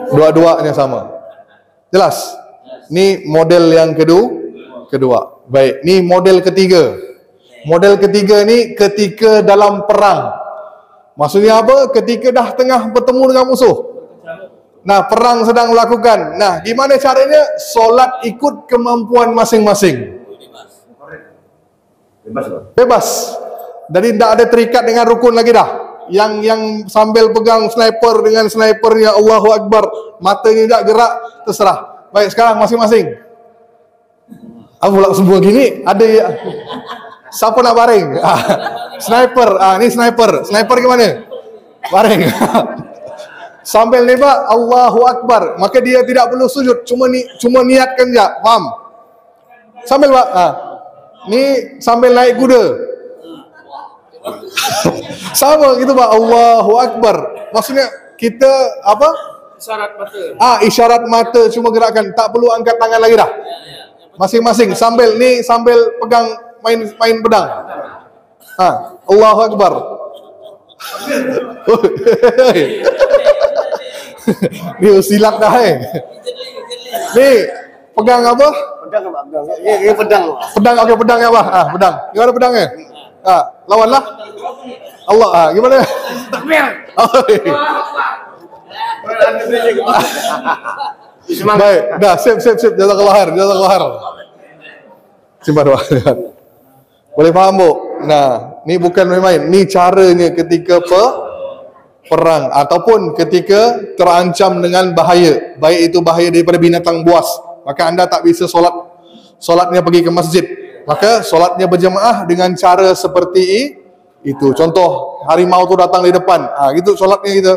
Dua-duanya sama. Jelas? Ni model yang kedua. Baik, ni model ketiga. Model ketiga ni ketika dalam perang. Maksudnya apa? Ketika dah tengah bertemu dengan musuh. Nah, perang sedang melakukan. Nah, gimana caranya? Solat ikut kemampuan masing-masing. Bebas. Jadi tidak ada terikat dengan rukun lagi dah. Yang sambil pegang sniper dengan snipernya Allahu Akbar, matanya tidak gerak, terserah. Baik, sekarang masing-masing. Apa pula semua gini? Ada ya. Siapa nak baring? Sniper. Ni sniper. Sniper gimana? Baring. Sambil nembak Allahu Akbar, maka dia tidak perlu sujud, cuma niatkan je. Faham? Sambil ni sambil naik kuda. Sama gitu Pak, Allahu Akbar. Maksudnya kita apa? Isyarat mata. Isyarat mata cuma gerakan, tak perlu angkat tangan lagi dah. Masing-masing sambil pegang main pedang. Allahu Akbar. Ni silap dah Ni pegang apa? Pedang Pak, pedang. Ini pedang. Pedang, okey pedang ya Pak. Pedang. Gimana pedangnya? Lawanlah. Allah. Gimana? Takbir. Baik, dah sip. Jazakallah khair. Simpan doa. Boleh faham bu? Nah, ni bukan main-main. Ni caranya ketika perang ataupun ketika terancam dengan bahaya, baik itu bahaya daripada binatang buas, maka anda tak bisa solatnya pergi ke masjid, maka solatnya berjemaah dengan cara seperti itu. Contoh, harimau tu datang di depan, gitu solatnya kita.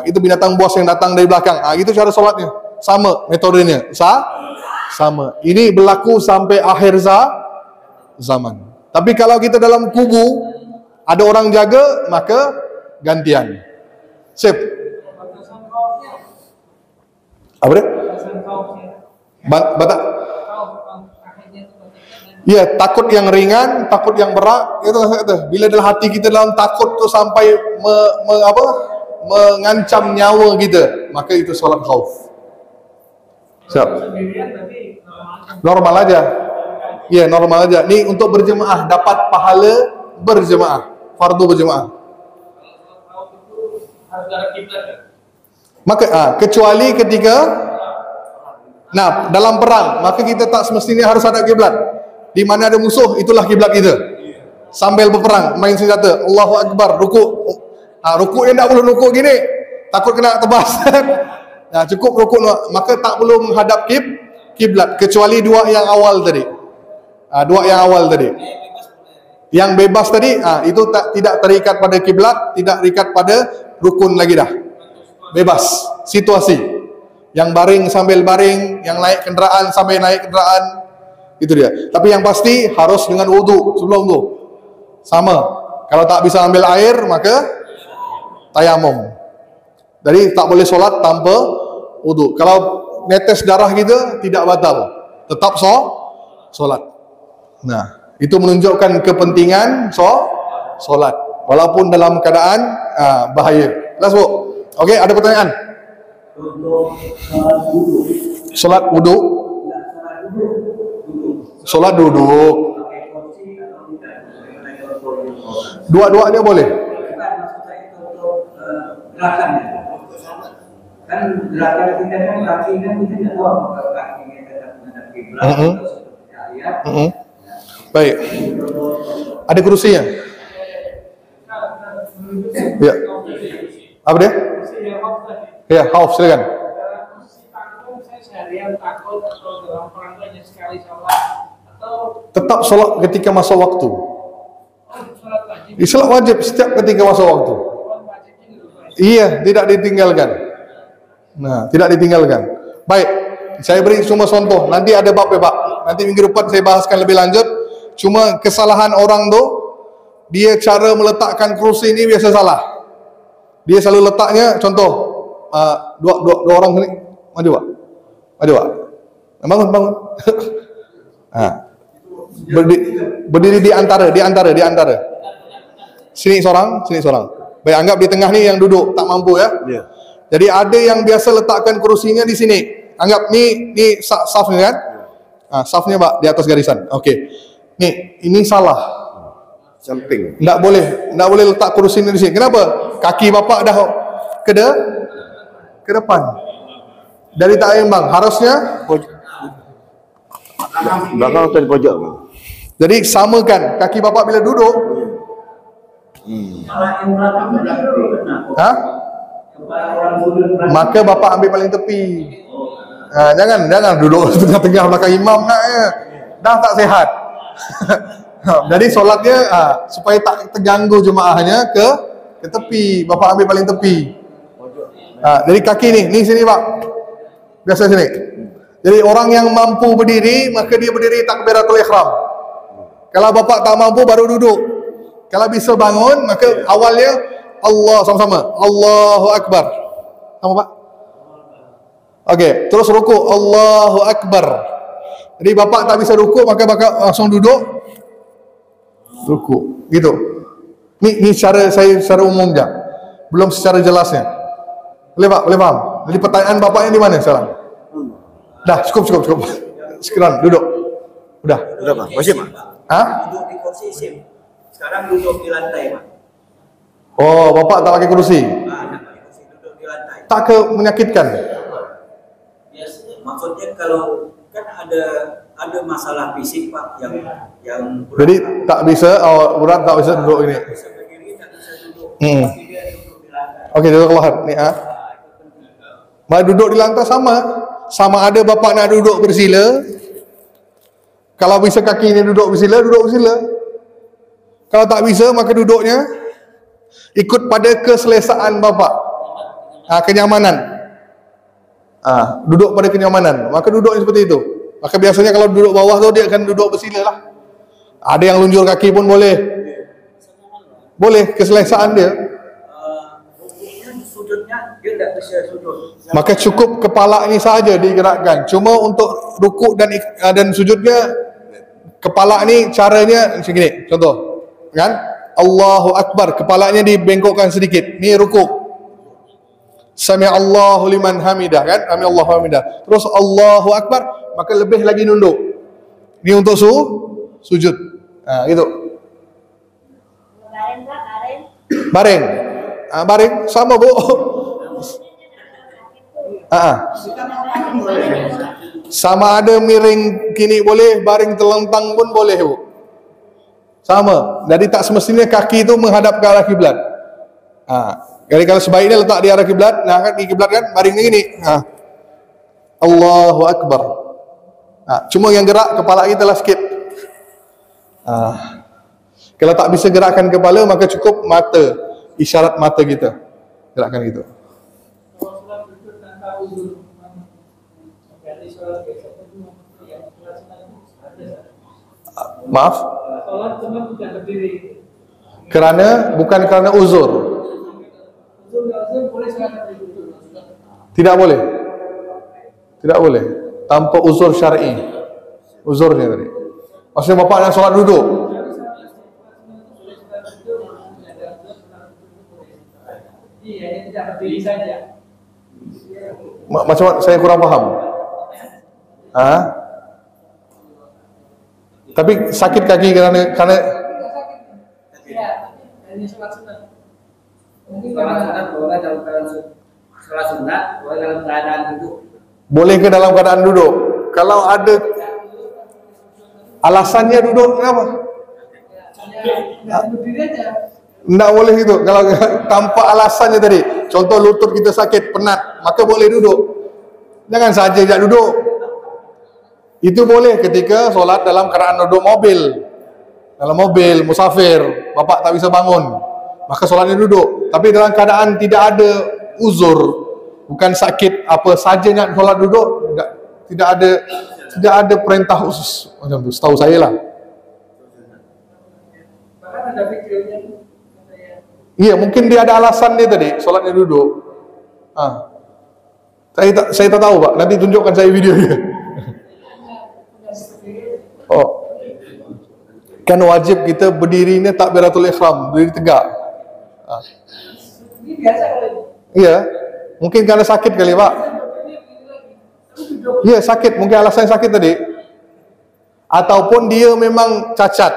Itu binatang buas yang datang dari belakang, gitu cara solatnya. Sama metodenya, sama. Ini berlaku sampai akhir zaman. Tapi kalau kita dalam kubu, ada orang jaga, maka gantian. Sip. Apa dia? Batak. Ya, takut yang ringan, takut yang berat, itu kata. Bila dalam hati kita dalam takut tu sampai mengancam nyawa kita, maka itu solat khauf. Siap. Normal aja. Ya, normal aja. Ni untuk berjemaah, dapat pahala berjemaah, fardu berjemaah. Maka kecuali ketika dalam perang, maka kita tak semestinya harus ada kiblat. Di mana ada musuh, itulah kiblat kita. Sambil berperang, main senjata, Allahu Akbar, rukuk. Rukuk yang tak perlu rukuk gini, takut kena tebas. Cukup rukuk, maka tak perlu menghadap kiblat kecuali dua yang awal tadi. Yang bebas tadi, itu tidak terikat pada kiblat, tidak terikat pada rukun lagi dah. Bebas situasi. Yang baring sambil baring, yang naik kenderaan sambil naik kenderaan, itu dia. Tapi yang pasti harus dengan wudu sebelum tu. Sama. Kalau tak bisa ambil air, maka tayamum. Jadi tak boleh solat tanpa wudu. Kalau netes darah kita tidak batal, tetap solat. Nah, itu menunjukkan kepentingan solat walaupun dalam keadaan bahaya. Jelas bu? Okey, ada pertanyaan? Solat wudu. Solat duduk. Dua-duanya boleh. Kan gerakan kita kan kaki kan kita tidak tahu apakah kakinya tetap menghadap kiblat atau seperti ayat. Baik. Ada kursinya? Ya. Apa dia? Ya, khauf silakan. Tetap solat ketika masa waktu. Solat wajib setiap ketika masa waktu. Iya, tidak ditinggalkan. Nah, tidak ditinggalkan. Baik, saya beri cuma contoh. Nanti ada bab ya Pak. Nanti minggu depan saya bahaskan lebih lanjut. Cuma kesalahan orang tu, dia cara meletakkan kerusi ni biasa salah. Dia selalu letaknya, contoh, dua orang ni, maju pak, bangun. Berdiri di antara. Sini seorang. Baik, anggap di tengah ni yang duduk tak mampu ya. Ya. Jadi ada yang biasa letakkan kerusinya di sini. Anggap ni saf ni kan? Safnya pak di atas garisan. Okey. Ini salah. Samping. Tak boleh letak kerusi ni di sini. Kenapa? Kaki bapak dah ke depan. Dari tak seimbang. Harusnya Belakang atau di pojok? jadi samakan kaki bapak bila duduk. Malah yang belakang dulu benar. Kepala orang sudut belakang. Maka bapak ambil paling tepi. Jangan duduk tengah-tengah belakang imam nak ya. Dah tak sihat. Jadi solatnya supaya tak terganggu jemaahnya ke tepi, bapak ambil paling tepi. Jadi kaki ni sini pak. Biasa sini. Jadi orang yang mampu berdiri, maka dia berdiri takbiratul ihram. Kalau bapak tak mampu baru duduk. Kalau bisa bangun, maka awalnya Allah sama-sama. Allahu Akbar. Sama pak? Okey, terus rukuk. Allahu Akbar. Jadi bapak tak bisa rukuk, maka bapak langsung duduk. Rukuk. Gitu. Ni cara saya secara umum je. Belum secara jelasnya. Boleh pak? Boleh faham? Jadi pertanyaan bapaknya di mana sekarang? Dah, cukup. Sekarang duduk. Udah Pak. Masih Pak? Duduk di kursi sim. Sekarang duduk di lantai, Pak. Oh, bapak tak pakai kursi. Nak pakai kursi, duduk di lantai. Tak menyakitkan. Yes, maksudnya kalau kan ada masalah fisik, Pak, yang Jadi tak bisa, berat tak bisa duduk ini. bisa berdiri, tak bisa duduk. Tapi dia duduk di lantai. Okey, duduk keluar ni Mak duduk di lantai sama ada bapak nak duduk bersila. Kalau bisa kaki ni duduk bersila. Kalau tak bisa, maka duduknya ikut pada keselesaan bapak. Kenyamanan. Duduk pada kenyamanan. Maka duduknya seperti itu. Maka biasanya kalau duduk bawah tu dia akan duduk bersila lah. Ada yang lunjur kaki pun boleh. Boleh, keselesaan dia. Rukuknya, sujudnya dia tak bisa sujud. Maka cukup kepala ini sahaja digerakkan. Cuma untuk rukuk dan sujudnya, kepala ni caranya macam ni. Contoh, kan? Allahu Akbar, kepalanya dibengkokkan sedikit. Ni rukuk. Sami Allahu liman hamidah, kan? Sami Allahu hamidah. Terus Allahu Akbar, maka lebih lagi nunduk. Ni untuk sujud. Gitu. Baring. Baring sama bu. Sama ada miring kini boleh, baring telentang pun boleh bu. Sama. Jadi tak semestinya kaki itu menghadap ke arah kiblat. Jadi kalau sebaiknya letak di arah kiblat, nah kan di kiblat kan baringnya gini. Allahu Akbar. Cuma yang gerak kepala kita lah sikit. Kalau tak bisa gerakkan kepala, maka cukup mata, isyarat mata kita. Gerakkan gitu. Maaf? Bukan kerana uzur. Tidak boleh. Tanpa uzur syar'i. Uzurnya tadi. Maksudnya bapak nak solat duduk. Macam mana? Saya kurang faham. Tapi sakit kaki kerana Sholat sunat boleh dalam keadaan duduk. Boleh ke dalam keadaan duduk? Kalau ada alasannya duduk, kenapa? Tidak boleh itu. Kalau tanpa alasannya tadi, contoh lutut kita sakit, penat, maka boleh duduk. Jangan saja tidak duduk. Itu boleh ketika solat dalam keadaan duduk mobil. Dalam mobil, musafir, bapak tak bisa bangun, maka solatnya duduk. Tapi dalam keadaan tidak ada uzur, bukan sakit apa saja nak solat duduk, tidak ada perintah khusus macam tu. Setahu saya lah. ada videonya. Iya, mungkin dia ada alasan dia tadi, sholatnya duduk. Saya tak tahu Pak, nanti tunjukkan saya videonya. Oh, kan wajib kita berdirinya takbiratul ihram, berdiri tegak. Ini biasa kali. Iya, mungkin karena sakit kali Pak. Iya sakit, mungkin alasannya sakit tadi. Ataupun dia memang cacat.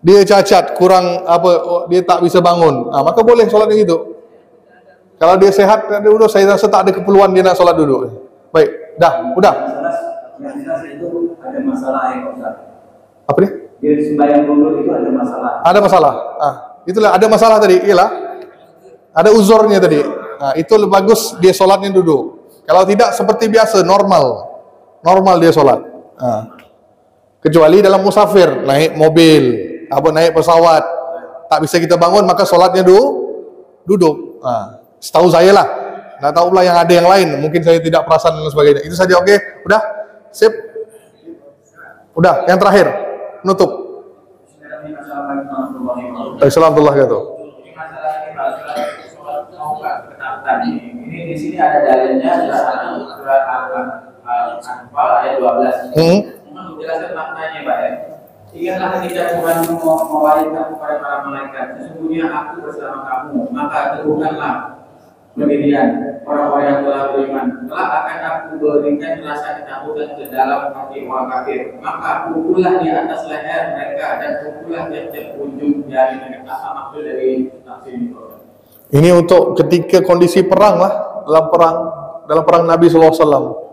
Dia cacat, kurang apa, dia tak bisa bangun. Maka boleh sholatnya gitu. Kalau dia sehat, duduk, saya rasa tak ada keperluan dia nak sholat duduk. Baik, dah, udah. Yang jelas itu ada masalah ya Ustaz. Apa nih? Dia sembahyang dulu itu ada masalah. Ada masalah. Itulah ada masalah tadi. Iyalah. Ada uzurnya tadi. Itu lebih bagus dia sholatnya duduk. Kalau tidak seperti biasa, normal dia sholat. Kecuali dalam musafir, naik mobil, naik pesawat, tak bisa kita bangun, maka sholatnya duduk. Setahu saya lah. Nggak tahu pula yang ada yang lain. Mungkin saya tidak perasan dan sebagainya. Itu saja, oke? Udah? Sip? Udah, yang terakhir. Nutup. Assalamualaikum warahmatullahi wabarakatuh. Ini di sini ada dalilnya adalah surat Al-Anfal ayat 12. Menjelaskan maknanya Pak ya. Ingatlah ketika Tuhan mewahyukan kepada para malaikat, sesungguhnya aku bersama kamu, maka teguhkanlah pendirian orang-orang yang telah beriman. Telah akan aku berikan rasa ketakutan ke dalam hati orang kafir. Maka pukullah di atas leher mereka dan pukullah tiap-tiap ujung jari mereka. Apa maksud dari tafsir ini? Ini untuk ketika kondisi perang lah, dalam perang Nabi SAW.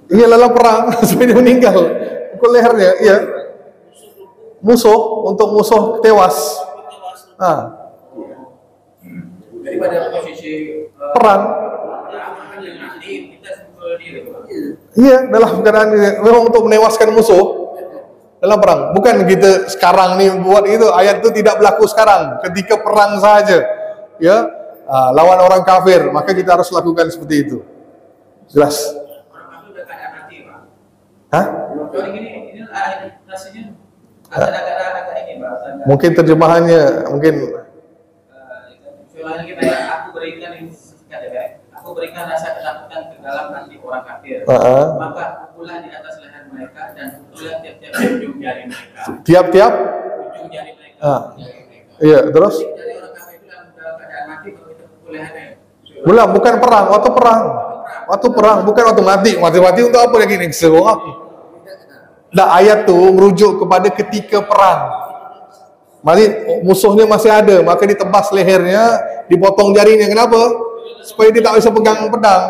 Iya, dalam perang sampai dia meninggal. Pukul lehernya, iya. Untuk musuh tewas. Daripada posisi perang. Iya, dalam keadaan memang untuk menewaskan musuh dalam perang. Bukan kita sekarang nih buat itu, ayat itu tidak berlaku sekarang. Ketika perang saja, ya, lawan orang kafir, maka kita harus lakukan seperti itu. Jelas. Mungkin terjemahannya, mungkin. Aku berikan rasa ketakutan ke dalam hati orang kafir. Maka pukullah di atas leher mereka dan pukullah tiap-tiap ujung jari mereka. Tiap-tiap ujung jari mereka. Iya, terus? Jadi orang kafir itu dalam keadaan mati kalau kita pukul lehernya. Belum, bukan perang, waktu perang, bukan waktu mati untuk apa lagi nih? Ayat tuh merujuk kepada ketika perang. Mari musuhnya masih ada, maka ditebas lehernya, dipotong jarinya. Kenapa? Supaya dia tak bisa pegang pedang.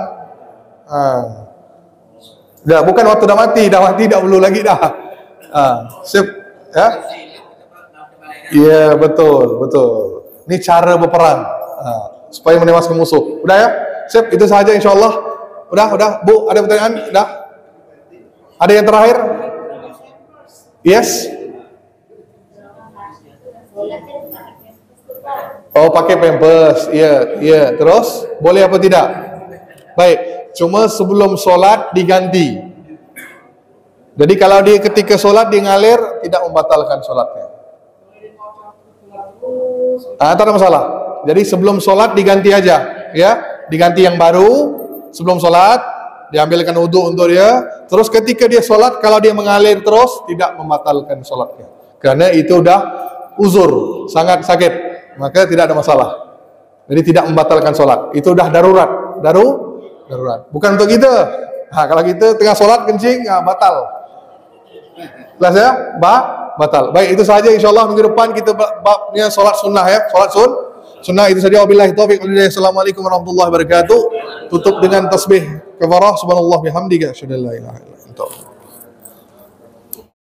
Bukan waktu dah mati dah perlu lagi dah. Sip, ya? Iya, betul. Ini cara berperang. Supaya menewaskan musuh. Udah ya? Sip, itu saja insyaallah. Udah. Bu, ada pertanyaan? Udah? Ada yang terakhir? Yes? Oh, pakai pampers. Iya. Terus, boleh apa tidak? Baik, cuma sebelum solat diganti. Jadi kalau dia ketika solat dia ngalir, tidak membatalkan solatnya. Tak ada masalah. Jadi sebelum solat diganti aja, ya, diganti yang baru sebelum solat, diambilkan wudhu untuk dia. Terus ketika dia solat, kalau dia mengalir terus, tidak membatalkan solatnya. Karena itu udah uzur, sangat sakit, maka tidak ada masalah. Jadi tidak membatalkan solat. Itu udah darurat, bukan untuk kita. Kalau kita tengah solat kencing, batal. Jelas ya? Batal. Baik, itu saja insyaallah. Minggu depan kita babnya solat sunnah ya, solat sunnah. Itu saja. Wabillahi taufiq wal hidayah. Assalamualaikum warahmatullahi wabarakatuh. Tutup dengan tasbih kafarah subhanallah bihamdika asyhadu an la ilaha illa anta.